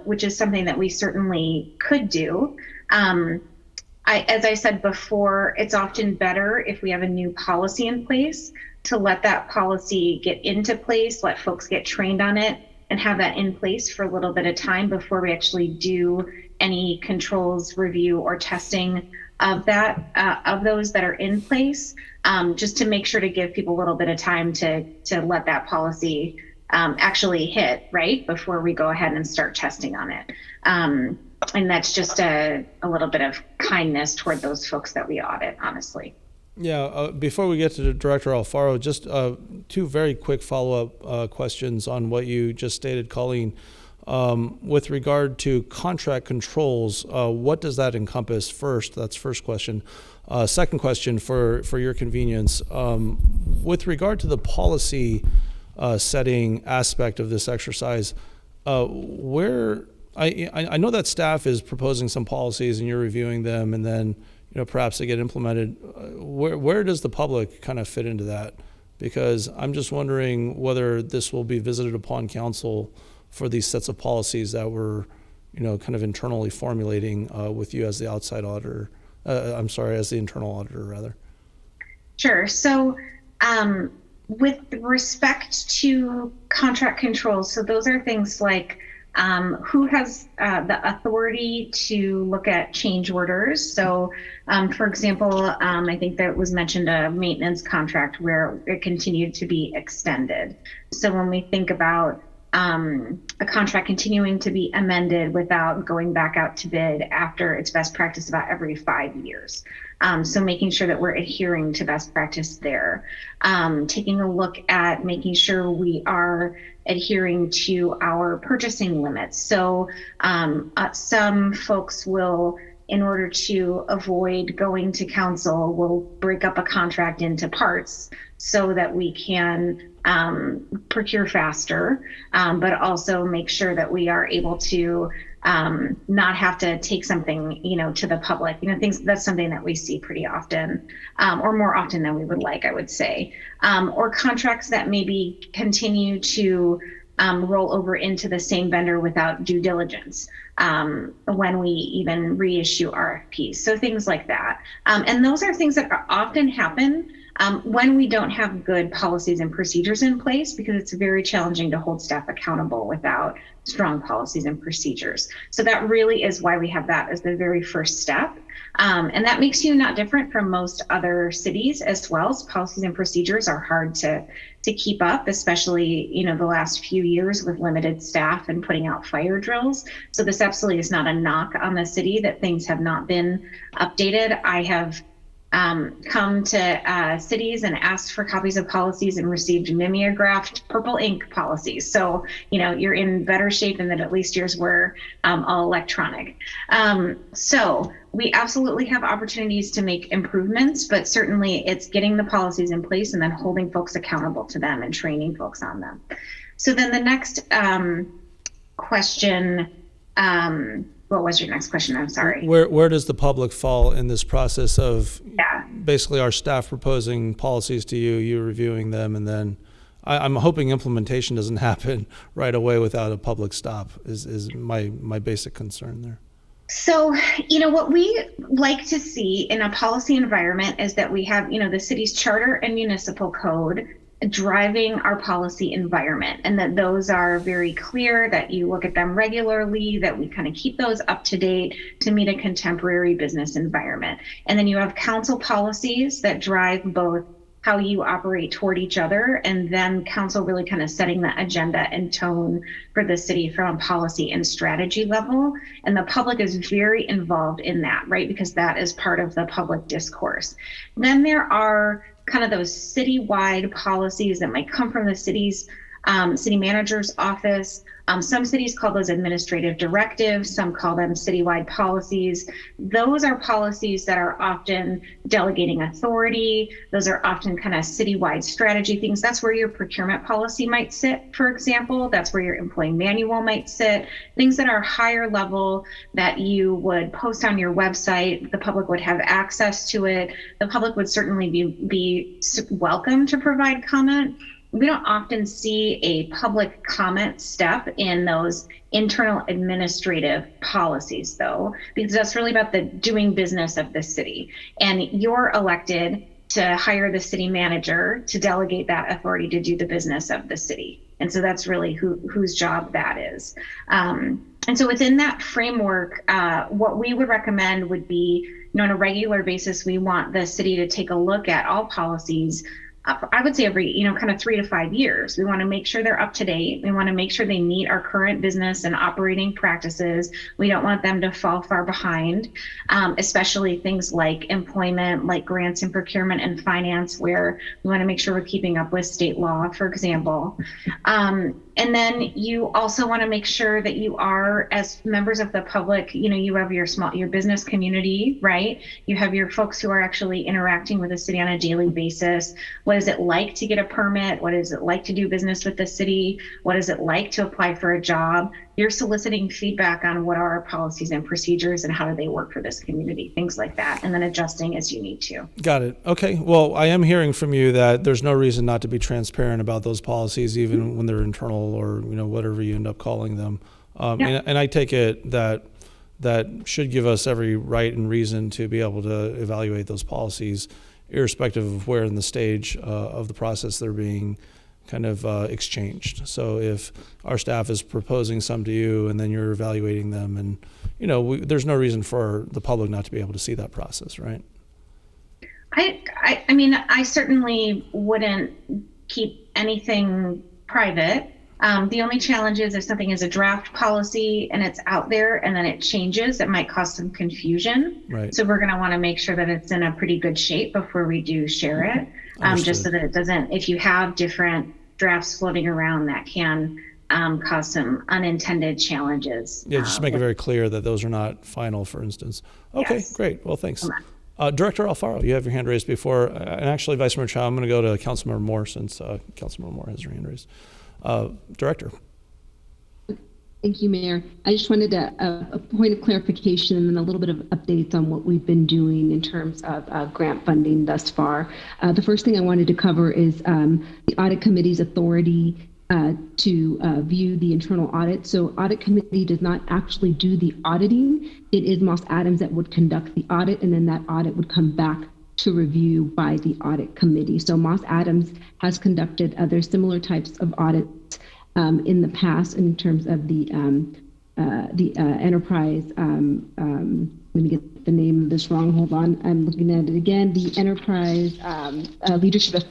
which is something that we certainly could do. As I said before, it's often better if we have a new policy in place to let that policy get into place, let folks get trained on it, and have that in place for a little bit of time before we actually do any controls review or testing of that, of those that are in place, just to make sure to give people a little bit of time to let that policy actually hit, right, before we go ahead and start testing on it. And that's just a little bit of kindness toward those folks that we audit, honestly. Yeah, before we get to Director Alfaro, just two very quick follow-up questions on what you just stated, Colleen. With regard to contract controls, what does that encompass first? That's first question. Second question for your convenience. With regard to the policy setting aspect of this exercise, where I know that staff is proposing some policies and you're reviewing them, and then perhaps they get implemented. Where does the public kind of fit into that? Because I'm just wondering whether this will be visited upon council for these sets of policies that we're kind of internally formulating with you as the outside auditor. As the internal auditor, rather. Sure. So with respect to contract controls, so those are things like who has the authority to look at change orders. So for example, I think that was mentioned a maintenance contract where it continued to be extended. So when we think about a contract continuing to be amended without going back out to bid after its best practice about every 5 years. So making sure that we're adhering to best practice there. Taking a look at making sure we are adhering to our purchasing limits. So some folks will, in order to avoid going to council, will break up a contract into parts so that we can procure faster, but also make sure that we are able to not have to take something, to the public. Things that's something that we see pretty often, or more often than we would like, I would say. Or contracts that maybe continue to roll over into the same vendor without due diligence when we even reissue RFPs. So things like that. And those are things that often happen when we don't have good policies and procedures in place, because it's very challenging to hold staff accountable without strong policies and procedures. So that really is why we have that as the very first step. And that makes you not different from most other cities as well. So policies and procedures are hard to keep up, especially, the last few years with limited staff and putting out fire drills. So this absolutely is not a knock on the city that things have not been updated. I have come to cities and asked for copies of policies and received mimeographed purple ink policies. So, you're in better shape in that at least yours were all electronic. So we absolutely have opportunities to make improvements, but certainly it's getting the policies in place and then holding folks accountable to them and training folks on them. So then the next question, what was your next question? I'm sorry. Where does the public fall in this process of basically our staff proposing policies to you, you reviewing them, and then I'm hoping implementation doesn't happen right away without a public stop is my basic concern there. So, what we like to see in a policy environment is that we have, the city's charter and municipal code driving our policy environment, and that those are very clear, that you look at them regularly, that we kind of keep those up to date to meet a contemporary business environment. And then you have council policies that drive both how you operate toward each other, and then council really kind of setting the agenda and tone for the city from a policy and strategy level. And the public is very involved in that, right? Because that is part of the public discourse. Then there are kind of those citywide policies that might come from the city's city manager's office. Some cities call those administrative directives, some call them citywide policies. Those are policies that are often delegating authority. Those are often kind of citywide strategy things. That's where your procurement policy might sit, for example. That's where your employee manual might sit. Things that are higher level that you would post on your website, the public would have access to it. The public would certainly be welcome to provide comment. We don't often see a public comment step in those internal administrative policies, though, because that's really about the doing business of the city. And you're elected to hire the city manager to delegate that authority to do the business of the city. And so that's really whose job that is. And so within that framework, what we would recommend would be, on a regular basis, we want the city to take a look at all policies. I would say every, kind of 3 to 5 years. We want to make sure they're up to date. We want to make sure they meet our current business and operating practices. We don't want them to fall far behind, especially things like employment, like grants and procurement and finance, where we want to make sure we're keeping up with state law, for example. And then you also want to make sure that you are, as members of the public, you have your business community, right? You have your folks who are actually interacting with the city on a daily basis. What is it like to get a permit? What is it like to do business with the city? What is it like to apply for a job? You're soliciting feedback on what are our policies and procedures and how do they work for this community, things like that, and then adjusting as you need to. Got it. Okay. Well, I am hearing from you that there's no reason not to be transparent about those policies, even when they're internal or whatever you end up calling them. Yeah. And I take it that should give us every right and reason to be able to evaluate those policies, irrespective of where in the stage of the process they're being kind of exchanged. So if our staff is proposing some to you and then you're evaluating them, and there's no reason for the public not to be able to see that process, right? I mean, I certainly wouldn't keep anything private. The only challenge is if something is a draft policy and it's out there and then it changes, it might cause some confusion. Right. So we're going to want to make sure that it's in a pretty good shape before we do share it, just so that it doesn't, if you have different drafts floating around, that can cause some unintended challenges. Yeah, just to make it very clear that those are not final, for instance. Okay, Yes. Great. Well, thanks. Director Alfaro, you have your hand raised before. And actually, Vice Mayor Chow, I'm going to go to Councilmember Moore since Councilmember Moore has her hand raised. Director. Thank you, Mayor. I just wanted a point of clarification and then a little bit of updates on what we've been doing in terms of grant funding thus far. The first thing I wanted to cover is the Audit Committee's authority to view the internal audit. So Audit Committee does not actually do the auditing. It is Moss Adams that would conduct the audit, and then that audit would come back to review by the Audit Committee. So Moss Adams has conducted other similar types of audits in the past in terms of the enterprise. Let me get the name of this wrong. Hold on, I'm looking at it again. The Enterprise Leadership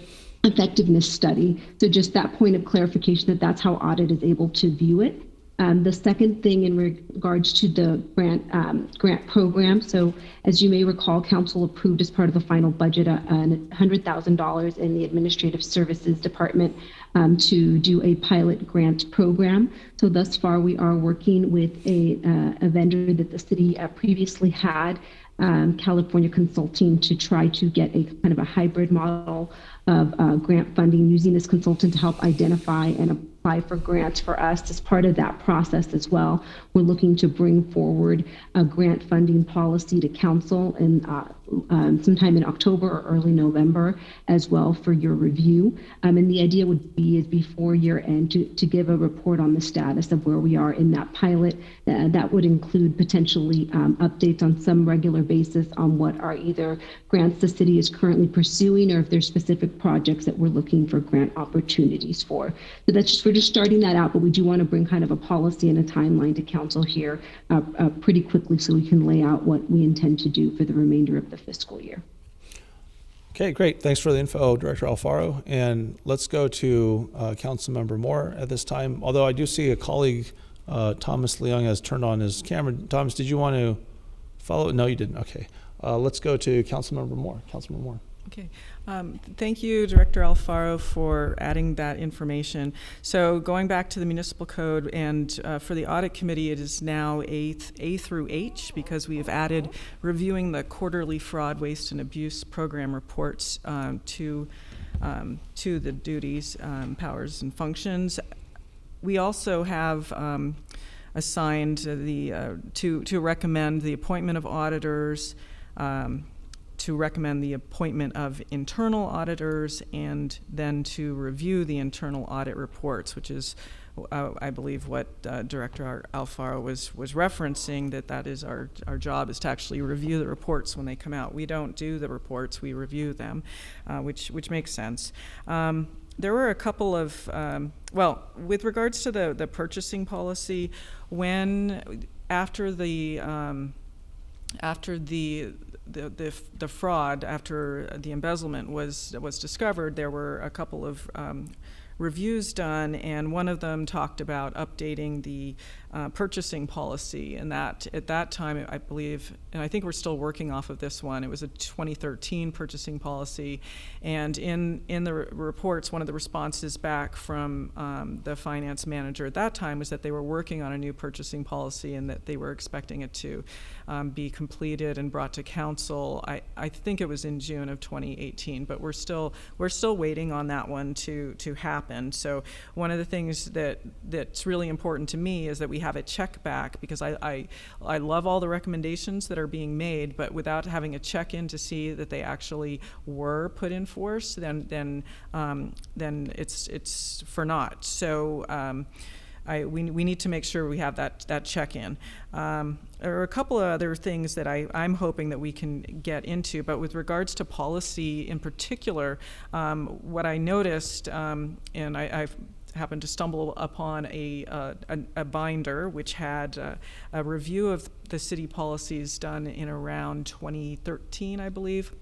Effectiveness Study. So just that point of clarification that that's how audit is able to view it. The second thing in regards to the grant program. So as you may recall, council approved as part of the final budget $100,000 in the Administrative Services Department to do a pilot grant program. So thus far, we are working with a vendor that the city previously had, California Consulting, to try to get a kind of a hybrid model of grant funding, using this consultant to help identify and apply for grants for us. As part of that process as well, we're looking to bring forward a grant funding policy to council in sometime in October or early November as well for your review. And the idea would be is before year end to give a report on the status of where we are in that pilot. That would include potentially updates on some regular basis on what are either grants the city is currently pursuing or if there's specific projects that we're looking for grant opportunities for. So we're just starting that out, but we do want to bring kind of a policy and a timeline to council here pretty quickly so we can lay out what we intend to do for the remainder of the fiscal year. Okay, great. Thanks for the info, Director Alfaro. And let's go to Councilmember Moore at this time. Although I do see a colleague, Thomas Leung, has turned on his camera. Thomas, did you want to follow? No, you didn't. Okay. Let's go to Councilmember Moore. Councilmember Moore. Okay. Thank you, Director Alfaro, for adding that information. So going back to the municipal code, and for the audit committee, it is now A through H, because we have added reviewing the quarterly fraud, waste, and abuse program reports to the duties, powers, and functions. We also have assigned to recommend the appointment of auditors, to recommend the appointment of internal auditors, and then to review the internal audit reports, which is, I believe, what Director Alfaro was referencing, that is our job, is to actually review the reports when they come out. We don't do the reports, we review them, which makes sense. There were a couple of, with regards to the purchasing policy, after the fraud, after the embezzlement was discovered, there were a couple of reviews done, and one of them talked about updating the purchasing policy, and that at that time, I believe, and I think we're still working off of this one, it was a 2013 purchasing policy, and in the reports, one of the responses back from the finance manager at that time was that they were working on a new purchasing policy and that they were expecting it to be completed and brought to council. I think it was in June of 2018, but we're still waiting on that one to happen. So one of the things that's really important to me is that we have a check back, because I love all the recommendations that are being made, but without having a check in to see that they actually were put in force, then it's for naught. So we need to make sure we have that check in. There are a couple of other things that I'm hoping that we can get into, but with regards to policy in particular, what I noticed, and I've happened to stumble upon a binder which had a review of the city policies done in around 2013, I believe.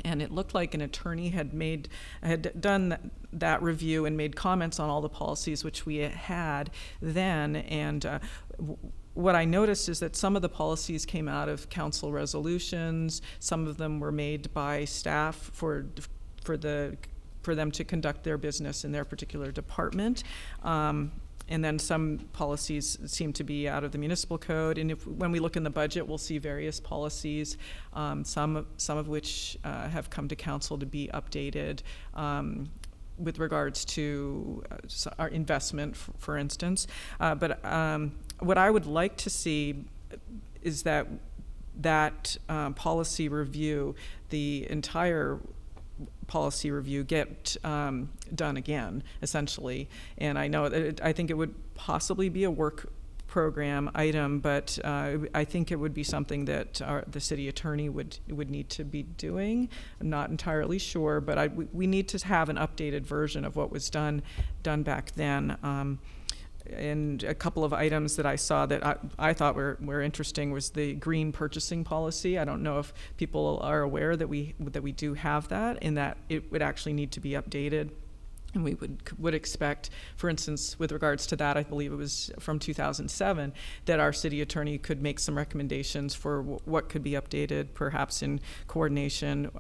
And it looked like an attorney had done that review and made comments on all the policies which we had then. And what I noticed is that some of the policies came out of council resolutions. Some of them were made by staff for them to conduct their business in their particular department. And then some policies seem to be out of the municipal code. And when we look in the budget, we'll see various policies, some of which have come to council to be updated with regards to our investment, for instance. But what I would like to see is that policy review, the entire policy review, get done again, essentially. And I think it would possibly be a work program item, but I think it would be something that the city attorney would need to be doing. I'm not entirely sure, but we need to have an updated version of what was done back then. And a couple of items that I saw that I thought were interesting was the green purchasing policy. I don't know if people are aware that we do have that, and that it would actually need to be updated. And we would expect, for instance, with regards to that, I believe it was from 2007, that our city attorney could make some recommendations for what could be updated, perhaps in coordination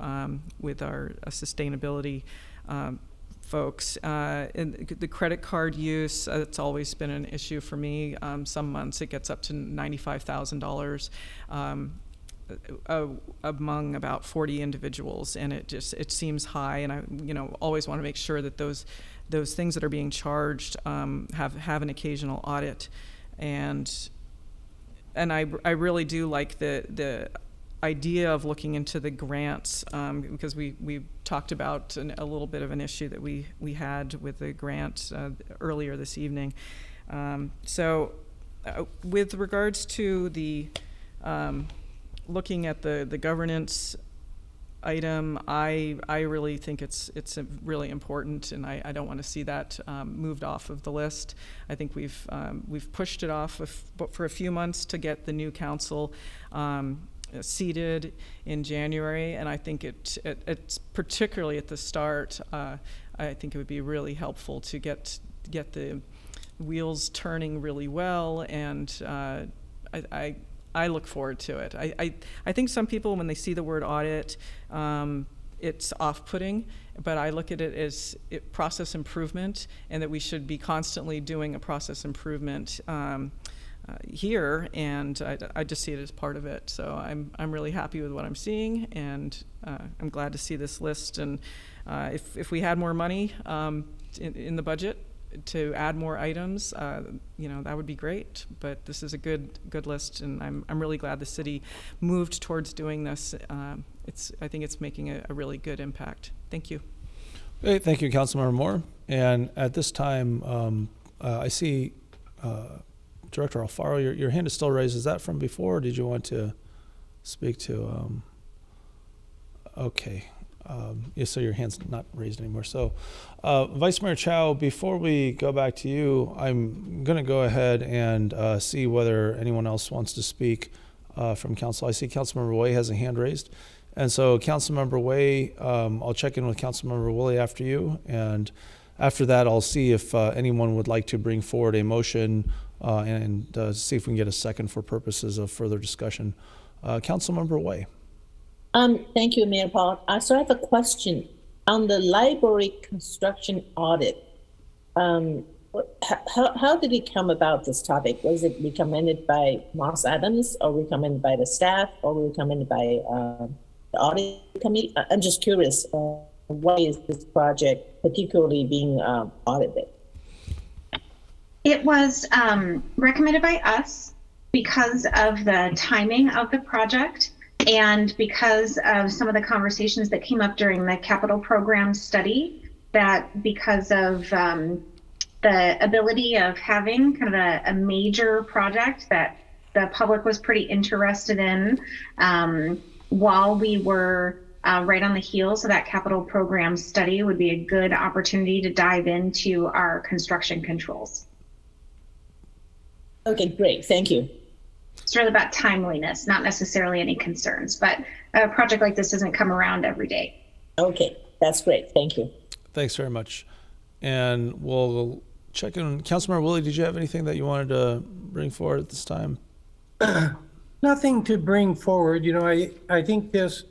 with our sustainability folks. And the credit card use, it's always been an issue for me. Some months it gets up to $95,000 among about 40 individuals, and it seems high. And I always want to make sure that those things that are being charged have an occasional audit. And I really do like the idea of looking into the grants, because we talked about a little bit of an issue that we had with the grant earlier this evening. So with regards to the looking at the governance item, I really think it's really important, and I don't want to see that moved off of the list. I think we've pushed it off for a few months to get the new council seated in January, and I think it's particularly at the start. I think it would be really helpful to get the wheels turning really well, and I look forward to it. I think some people, when they see the word audit, it's off-putting, but I look at it as process improvement, and that we should be constantly doing a process improvement here, and I just see it as part of it. So I'm really happy with what I'm seeing, and I'm glad to see this list. And if we had more money in the budget to add more items, that would be great. But this is a good list, and I'm really glad the city moved towards doing this. I think it's making a really good impact. Thank you. Great, thank you, Councilmember Moore. And at this time, I see Director Alfaro, your hand is still raised. Is that from before, or did you want to speak to? Okay. Yeah, so your hand's not raised anymore. So, Vice Mayor Chow, before we go back to you, I'm going to go ahead and see whether anyone else wants to speak from council. I see Councilmember Way has a hand raised. And so, Councilmember Way, I'll check in with Councilmember Woolley after you. And after that, I'll see if anyone would like to bring forward a motion and see if we can get a second for purposes of further discussion. Councilmember Way. Thank you, Mayor Paul. So I have a question on the library construction audit. How did it come about, this topic? Was it recommended by Moss Adams, or recommended by the staff, or recommended by the audit committee? I'm just curious, why is this project particularly being audited? It was recommended by us because of the timing of the project, and because of some of the conversations that came up during the capital program study, that because of the ability of having kind of a major project that the public was pretty interested in, while we were right on the heels of that capital program study, would be a good opportunity to dive into our construction controls. Okay, great, thank you. It's really about timeliness, not necessarily any concerns, but a project like this doesn't come around every day. Okay, that's great, thank you. Thanks very much. And we'll check in. Councilmember Woolley, did you have anything that you wanted to bring forward at this time? Nothing to bring forward. I think this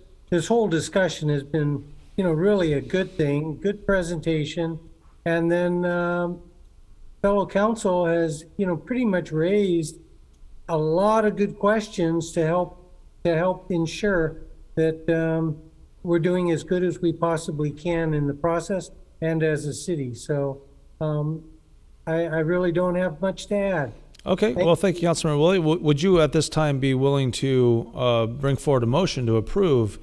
whole discussion has been, really a good thing, good presentation. And then fellow council has, pretty much raised a lot of good questions to help ensure that we're doing as good as we possibly can in the process and as a city. So I really don't have much to add. Okay, well, thank you, Councilmember Woolley. Would you at this time be willing to bring forward a motion to approve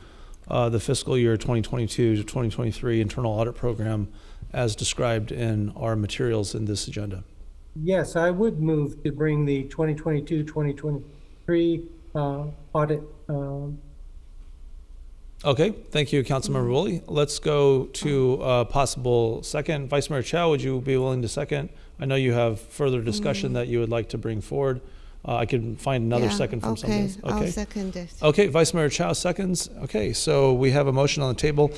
the fiscal year 2022 to 2023 internal audit program as described in our materials in this agenda? Yes, I would move to bring the 2022-2023 audit. Okay, thank you, Councilmember Woolley. Let's go to possible second. Vice Mayor Chow, would you be willing to second? I know you have further discussion that you would like to bring forward. I can find another second from somebody else. Okay, I'll second it. Okay, Vice Mayor Chow seconds. Okay, so we have a motion on the table.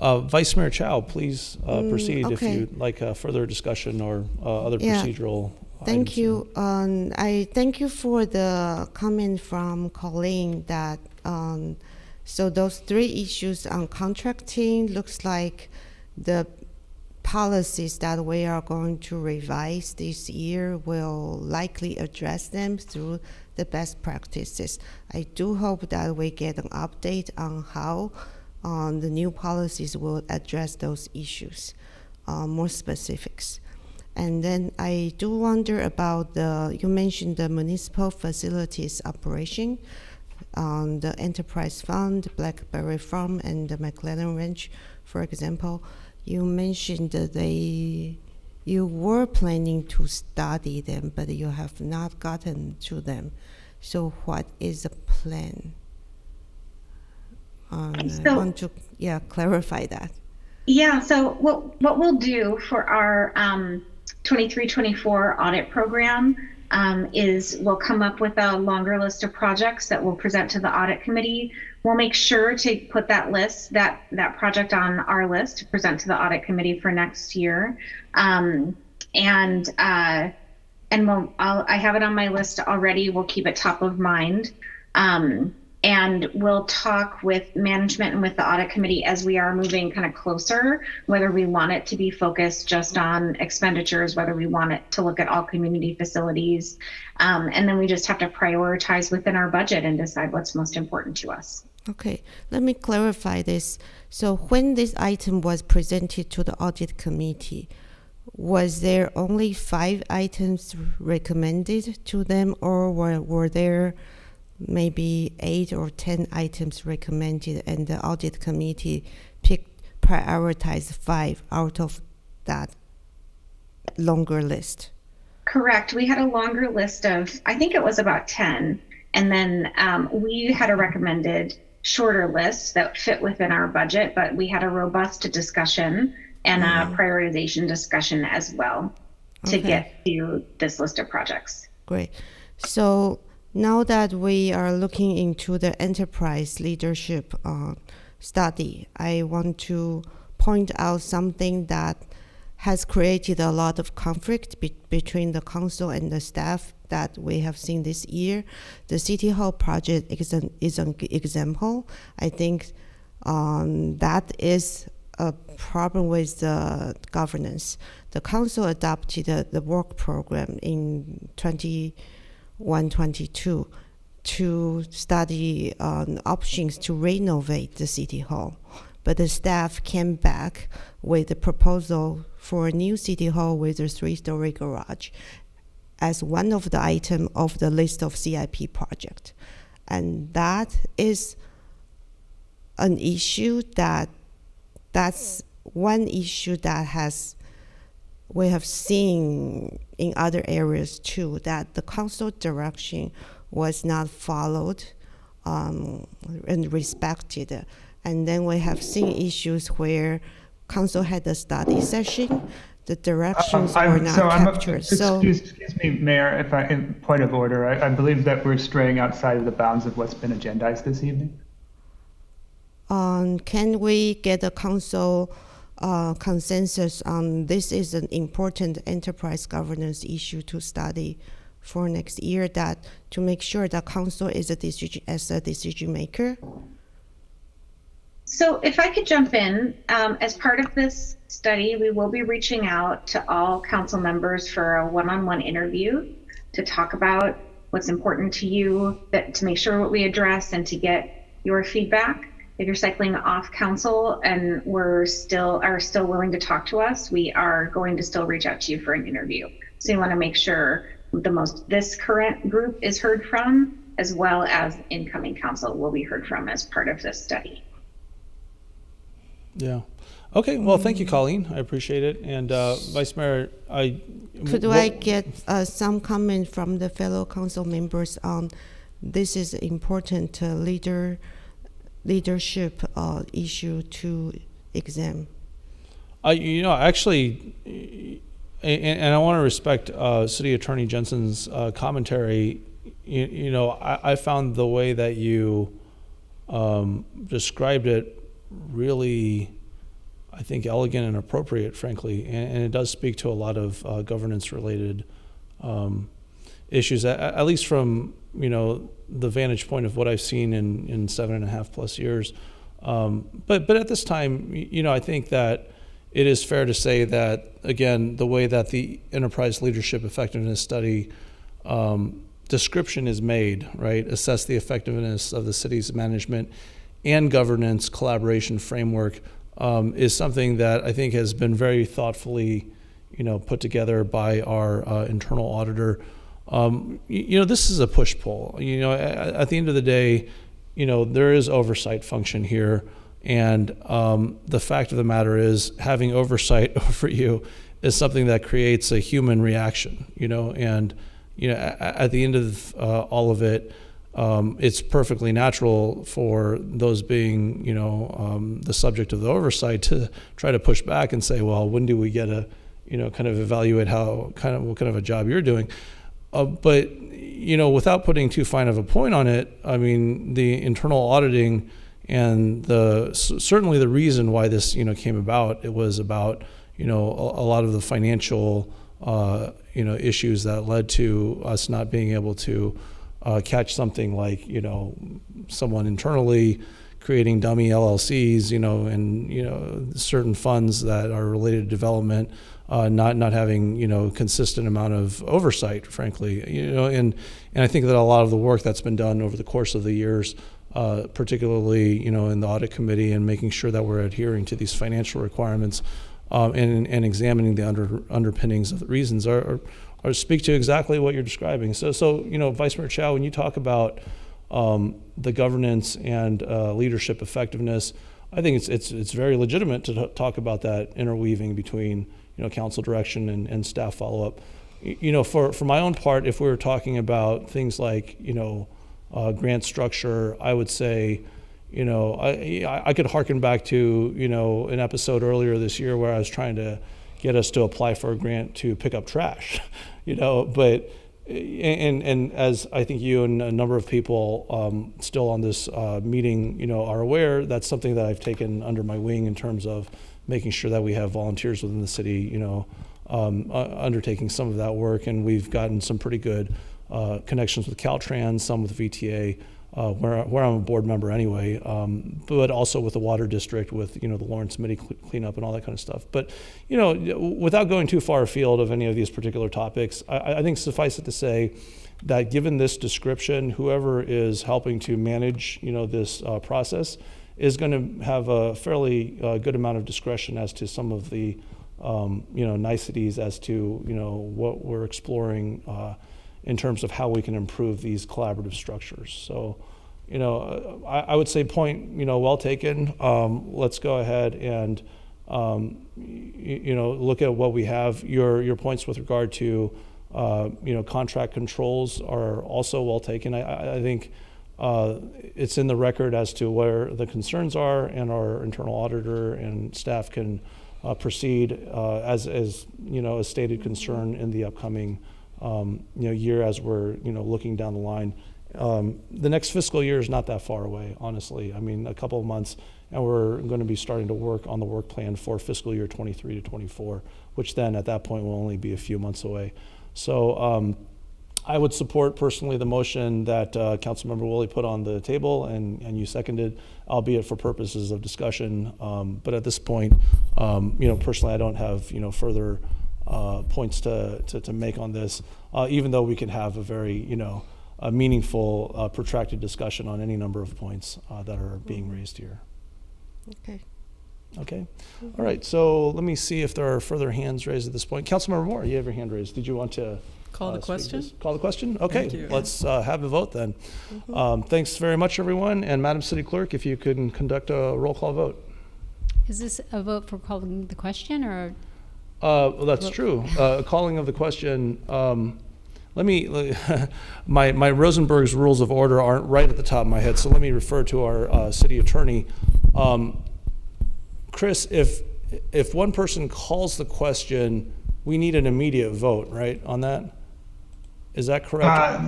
Vice Mayor Chow, please proceed if you'd like further discussion or other procedural Thank items. you. I thank you for the comment from Colleen that so those three issues on contracting looks like the policies that we are going to revise this year will likely address them through the best practices. I do hope that we get an update on how the new policies will address those issues, more specifics. And then I do wonder about you mentioned the municipal facilities operation, the Enterprise Fund, Blackberry Farm, and the McLennan Ranch, for example. You mentioned that you were planning to study them, but you have not gotten to them. So what is the plan? I want to clarify that. Yeah, so what we'll do for our 23-24 audit program, is we'll come up with a longer list of projects that we'll present to the audit committee. We'll make sure to put that list, that project on our list to present to the audit committee for next year. I have it on my list already. We'll keep it top of mind. And we'll talk with management and with the audit committee as we are moving kind of closer, whether we want it to be focused just on expenditures, whether we want it to look at all community facilities. And then we just have to prioritize within our budget and decide what's most important to us. Okay, let me clarify this. So when this item was presented to the audit committee, was there only 5 items recommended to them, or were there maybe 8 or 10 items recommended, and the audit committee prioritized 5 out of that longer list? Correct. We had a longer list of, I think it was about 10, and then we had a recommended shorter list that fit within our budget, but we had a robust discussion and a prioritization discussion as well to get to this list of projects. Great. So now that we are looking into the enterprise leadership study, I want to point out something that has created a lot of conflict between the council and the staff that we have seen this year. The City Hall project is an example. I think that is a problem with the governance. The council adopted the work program in 21-22 to study options to renovate the City Hall. But the staff came back with a proposal for a new City Hall with a 3-story garage as one of the items of the list of CIP project. And that is an issue that's one issue that we have seen in other areas too, that the council direction was not followed and respected. And then we have seen issues where council had a study session, the directions were not captured. Excuse me, Mayor, in point of order, I believe that we're straying outside of the bounds of what's been agendized this evening. Can we get a council consensus on this is an important enterprise governance issue to study for next year, that to make sure that council is a decision maker? So if I could jump in, as part of this study, we will be reaching out to all council members for a one-on-one interview to talk about what's important to you, to make sure what we address and to get your feedback. If you're cycling off council and are still willing to talk to us, we are going to still reach out to you for an interview. So you want to make sure this current group is heard from, as well as incoming council will be heard from as part of this study. Yeah. Okay. Well, thank you, Colleen. I appreciate it. And Vice Mayor, could I get some comment from the fellow council members on this is important leadership issue to examine? Actually, and I want to respect City Attorney Jensen's commentary. I found the way that you described it really, I think, elegant and appropriate, frankly, and it does speak to a lot of governance-related issues, at least from the vantage point of what I've seen in 7.5+ years. But at this time, I think that it is fair to say that, again, the way that the Enterprise Leadership Effectiveness Study description is made, right, assess the effectiveness of the city's management and governance collaboration framework is something that I think has been very thoughtfully, put together by our internal auditor. This is a push-pull. At the end of the day, there is oversight function here, and the fact of the matter is, having oversight over you is something that creates a human reaction. And at the end of all of it, it's perfectly natural for those being, the subject of the oversight to try to push back and say, well, when do we get kind of evaluate what kind of a job you're doing? But, without putting too fine of a point on it, I mean, the internal auditing and certainly the reason why this, came about, it was about, a lot of the financial, issues that led to us not being able to catch something like, someone internally creating dummy LLCs, and, certain funds that are related to development, not having, consistent amount of oversight, frankly, and I think that a lot of the work that's been done over the course of the years, particularly, in the audit committee and making sure that we're adhering to these financial requirements, and examining the underpinnings of the reasons are speak to exactly what you're describing. So, Vice Mayor Chow, when you talk about the governance and leadership effectiveness, I think it's very legitimate to talk about that interweaving between council direction and staff follow-up. For my own part, if we were talking about things like grant structure, I would say I could harken back to an episode earlier this year where I was trying to get us to apply for a grant to pick up trash, but. And as I think you and a number of people still on this meeting, are aware, that's something that I've taken under my wing in terms of making sure that we have volunteers within the city, undertaking some of that work. And we've gotten some pretty good connections with Caltrans, some with VTA, where I'm a board member anyway, but also with the water district, with the Lawrence Mitty cleanup and all that kind of stuff. But without going too far afield of any of these particular topics, I think suffice it to say that given this description, whoever is helping to manage this process is going to have a fairly good amount of discretion as to some of the niceties as to what we're exploring in terms of how we can improve these collaborative structures. So, I would say point, well taken. Let's go ahead and, look at what we have. Your points with regard to, contract controls are also well taken. I think it's in the record as to where the concerns are, and our internal auditor and staff can proceed as a stated concern in the upcoming year as we're looking down the line. The next fiscal year is not that far away, honestly. I mean, a couple of months, and we're going to be starting to work on the work plan for fiscal year 23 to 24, which then at that point will only be a few months away. So I would support personally the motion that Councilmember Woolley put on the table and you seconded, albeit for purposes of discussion. But at this point, personally, I don't have further points to make on this, even though we can have a very a meaningful protracted discussion on any number of points that are being raised here. Okay. All right, so let me see if there are further hands raised at this point. Councilmember Moore, you have your hand raised. Did you want to call the question? Call the question? Okay, Thank you. Let's have a vote then. Thanks very much, everyone. And Madam City Clerk, if you could conduct a roll call vote. Is this a vote for calling the question, or? Well, that's true. Calling of the question. My Rosenberg's rules of order aren't right at the top of my head, so let me refer to our city attorney. Chris, if one person calls the question, we need an immediate vote, right, on that? Is that correct?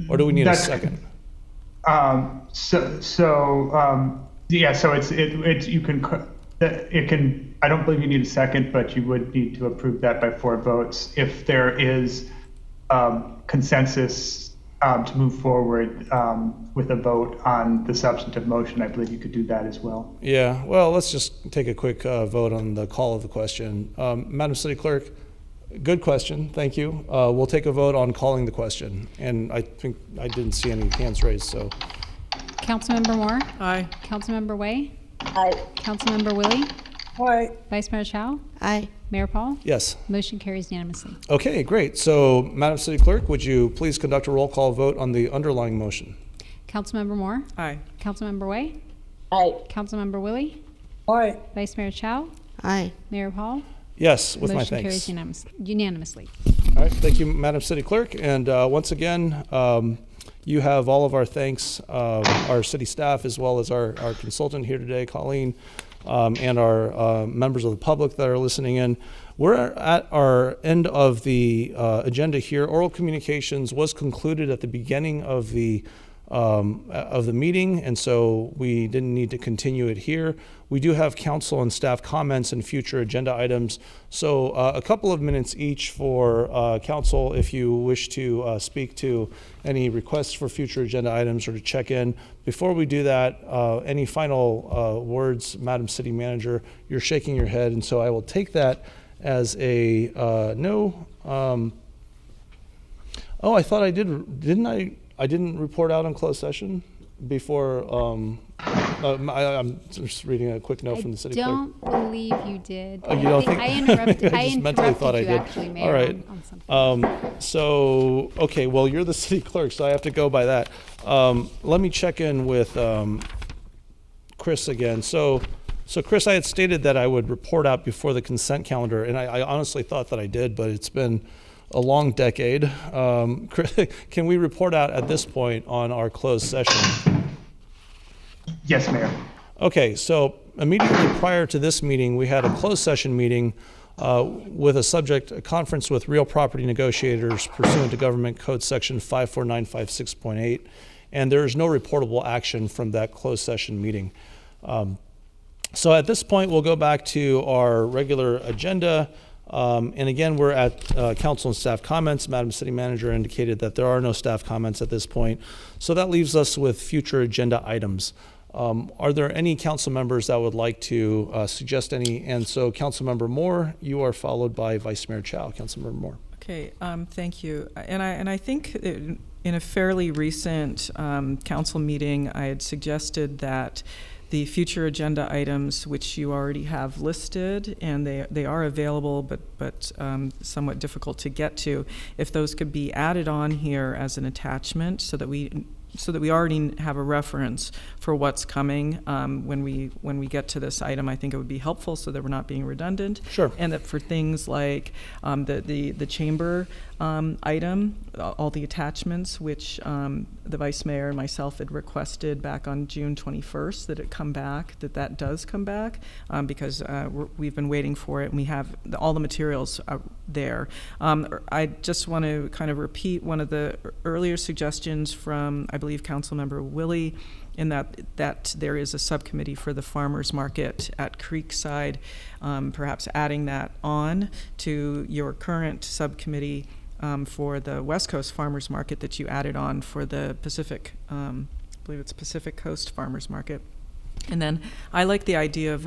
Or do we need a second? It can, I don't believe you need a second, but you would need to approve that by 4 votes. If there is consensus to move forward with a vote on the substantive motion, I believe you could do that as well. Yeah, well, let's just take a quick vote on the call of the question. Madam City Clerk, good question, thank you. We'll take a vote on calling the question. And I think I didn't see any hands raised, so. Councilmember Moore? Aye. Councilmember Way? Aye. Councilmember Willie? Aye. Vice Mayor Chow? Aye. Mayor Paul? Yes. Motion carries unanimously. Okay, great. So, Madam City Clerk, would you please conduct a roll call vote on the underlying motion? Councilmember Moore? Aye. Councilmember Way? Aye. Councilmember Willie? Aye. Vice Mayor Chow? Aye. Mayor Paul? Yes, with my Motion thanks. carries unanimously. All right, thank you, Madam City Clerk. And once again, you have all of our thanks, our city staff, as well as our consultant here today, Colleen. and our members of the public that are listening in. We're at our end of the agenda here. Oral communications was concluded at the beginning of the meeting, and so we didn't need to continue it here. We do have council and staff comments and future agenda items. So a couple of minutes each for council if you wish to speak to any requests for future agenda items or to check in. Before we do that, any final words, Madam City Manager? You're shaking your head, and so I will take that as a no. Oh, I thought I did, didn't I? I didn't report out on closed session before. I'm just reading a quick note from the city clerk. I don't believe you did. Oh, you don't think? I interrupted. I just mentally thought I you did. actually, Mayor, all right. on something. So, okay, well, you're the city clerk, so I have to go by that. Let me check in with Chris again. So Chris, I had stated that I would report out before the consent calendar, and I honestly thought that I did, but it's been a long decade. Chris, can we report out at this point on our closed session? Yes, Mayor. Okay, so immediately prior to this meeting, we had a closed session meeting with a conference with real property negotiators pursuant to Government Code Section 54956.8, and there is no reportable action from that closed session meeting. So at this point, we'll go back to our regular agenda. And again, we're at council and staff comments. Madam City Manager indicated that there are no staff comments at this point. So that leaves us with future agenda items. Are there any council members that would like to suggest any? And so Councilmember Moore, you are followed by Vice Mayor Chow. Councilmember Moore. Okay, thank you. And I think in a fairly recent council meeting, I had suggested that the future agenda items, which you already have listed, and they are available, but somewhat difficult to get to, if those could be added on here as an attachment, so that we already have a reference for what's coming when we get to this item. I think it would be helpful so that we're not being redundant. Sure. And that for things like the chamber item, all the attachments, which the Vice Mayor and myself had requested back on June 21st that it come back, that does come back, because we've been waiting for it, and we have all the materials there. I just want to kind of repeat one of the earlier suggestions from, I believe, Councilmember Willie, in that there is a subcommittee for the farmers market at Creekside, perhaps adding that on to your current subcommittee for the West Coast Farmers Market that you added on for the Pacific, I believe it's Pacific Coast Farmers Market. And then I like the idea of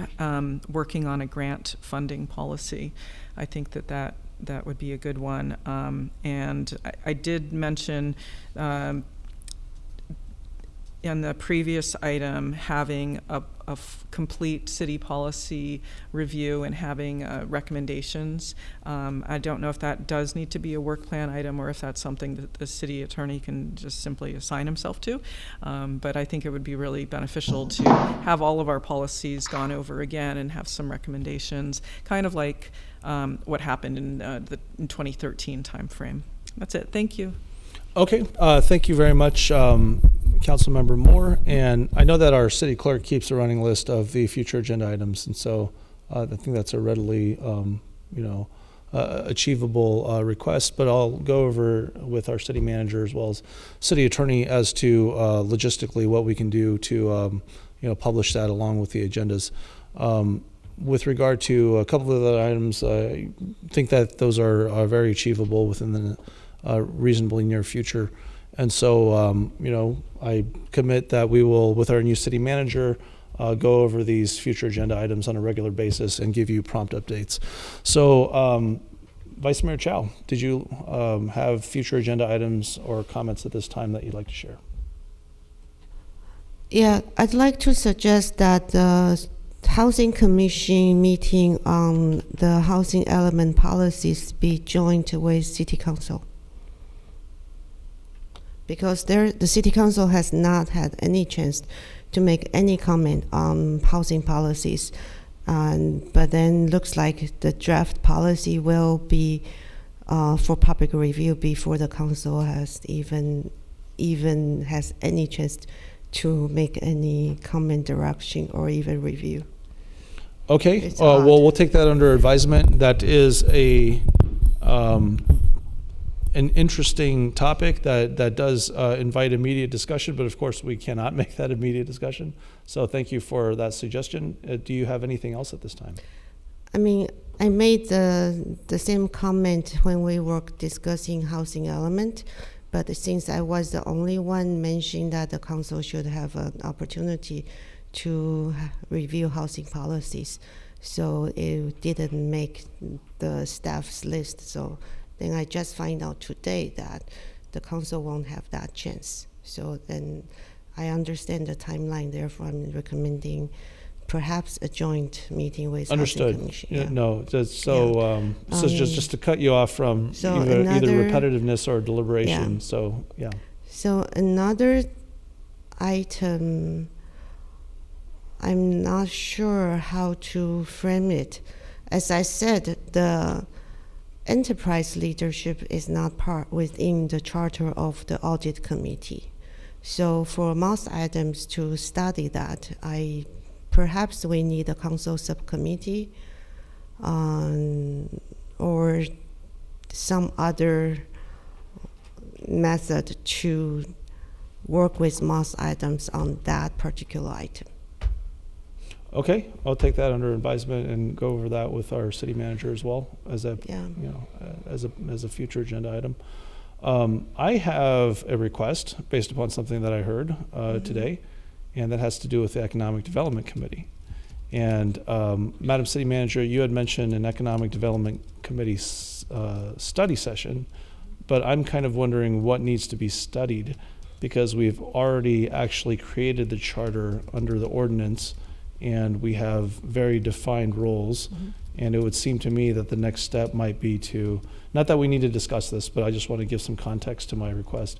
working on a grant funding policy. I think that would be a good one. And I did mention in the previous item having a complete city policy review and having recommendations. I don't know if that does need to be a work plan item or if that's something that the city attorney can just simply assign himself to. But I think it would be really beneficial to have all of our policies gone over again and have some recommendations, kind of like what happened in the 2013 timeframe. That's it. Thank you. Okay, thank you very much, Councilmember Moore. And I know that our city clerk keeps a running list of the future agenda items, and so I think that's a readily, achievable request. But I'll go over with our city manager as well as city attorney as to logistically what we can do to, publish that along with the agendas. With regard to a couple of other items, I think that those are very achievable within the reasonably near future. And so, I commit that we will, with our new city manager, go over these future agenda items on a regular basis and give you prompt updates. So, Vice Mayor Chow, did you have future agenda items or comments at this time that you'd like to share? Yeah, I'd like to suggest that the Housing Commission meeting on the housing element policies be joined with City Council, because the City Council has not had any chance to make any comment on housing policies. But then looks like the draft policy will be for public review before the council has even has any chance to make any comment, direction, or even review. Okay, It's well, odd. we'll take that under advisement. That is an interesting topic that does invite immediate discussion, but of course we cannot make that immediate discussion. So thank you for that suggestion. Do you have anything else at this time? I mean, I made the same comment when we were discussing housing element, but since I was the only one mentioning that the council should have an opportunity to review housing policies, so it didn't make the staff's list. So then I just find out today that the council won't have that chance. So then I understand the timeline, therefore I'm recommending perhaps a joint meeting with Understood. Housing Commission. Yeah, Yeah. no, so just to cut you off from So either another- repetitiveness or deliberation. Yeah. So yeah. So another item, I'm not sure how to frame it. As I said, the enterprise leadership is not part within the charter of the audit committee. So for most items to study that, perhaps we need a council subcommittee or some other method to work with most items on that particular item. Okay, I'll take that under advisement and go over that with our city manager as well as a Yeah. as a future agenda item. I have a request based upon something that I heard today, and that has to do with the Economic Development Committee. And Madam City Manager, you had mentioned an Economic Development Committee study session, but I'm kind of wondering what needs to be studied, because we've already actually created the charter under the ordinance, and we have very defined roles. And it would seem to me that the next step might be to, not that we need to discuss this, but I just want to give some context to my request.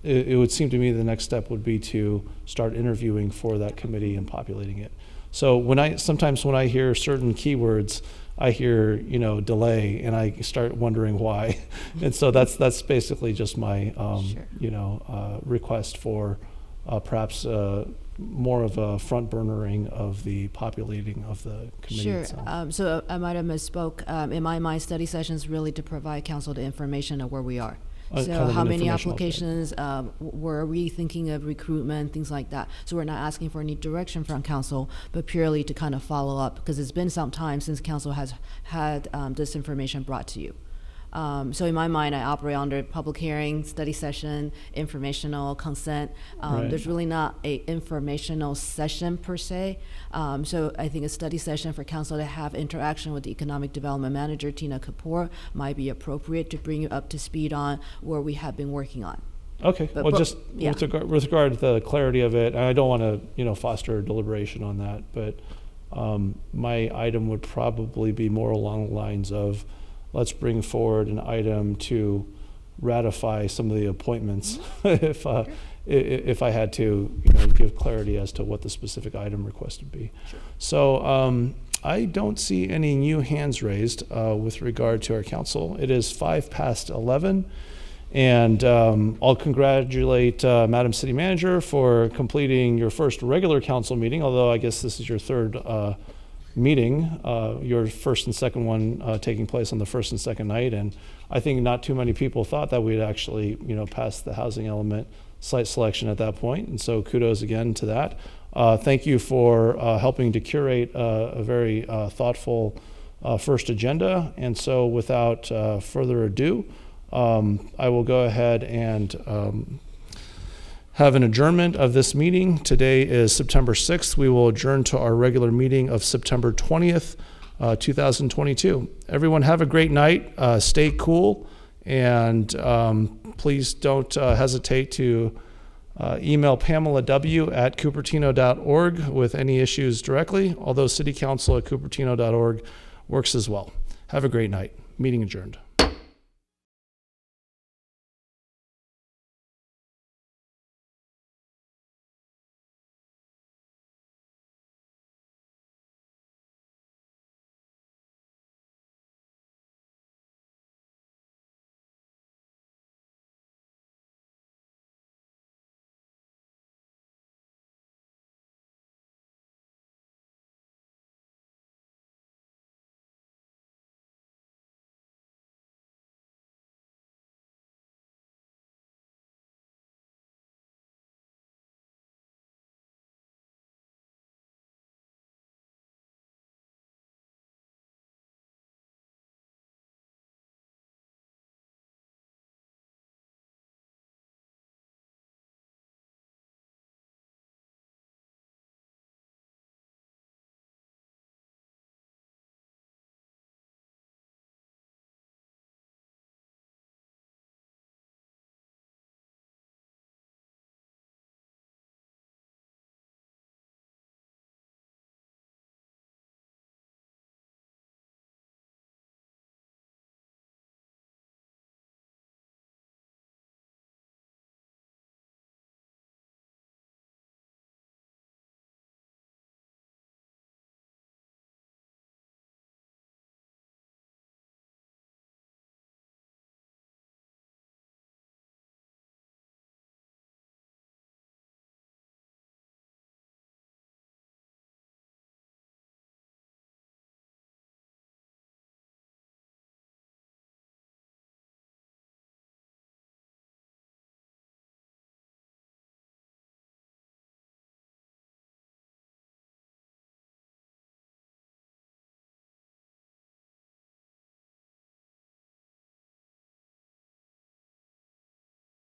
It would seem to me the next step would be to start interviewing for that committee and populating it. So sometimes when I hear certain keywords, I hear, delay, and I start wondering why. And so that's basically just my, request for perhaps more of a front burnering of the populating of the committee Sure. itself. So I might have misspoke. In my mind, study sessions really to provide council the information of where we are. Kind So of how an many informational update. applications, were we thinking of recruitment, things like that. So we're not asking for any direction from council, but purely to kind of follow up, because it's been some time since council has had this information brought to you. So in my mind, I operate under public hearing, study session, informational, consent. Right. There's really not a informational session per se. So I think a study session for council to have interaction with the economic development manager, Tina Kapoor, might be appropriate to bring you up to speed on where we have been working on. Okay, But- well, but- just yeah. with regard to the clarity of it, and I don't want to, foster deliberation on that, but my item would probably be more along the lines of, let's bring forward an item to ratify some of the appointments, if I had to, give clarity as to what the specific item request would be. Sure. So I don't see any new hands raised with regard to our council. It is 11:05. And I'll congratulate Madam City Manager for completing your first regular council meeting, although I guess this is your third meeting, your first and second one taking place on the first and second night. And I think not too many people thought that we'd actually, pass the housing element site selection at that point. And so kudos again to that. Thank you for helping to curate a very thoughtful first agenda. And so without further ado, I will go ahead and have an adjournment of this meeting. Today is September 6th. We will adjourn to our regular meeting of September 20th, 2022. Everyone have a great night. Stay cool. And please don't hesitate to email Pamela W. at Cupertino.org with any issues directly, although City Council at Cupertino.org works as well. Have a great night. Meeting adjourned.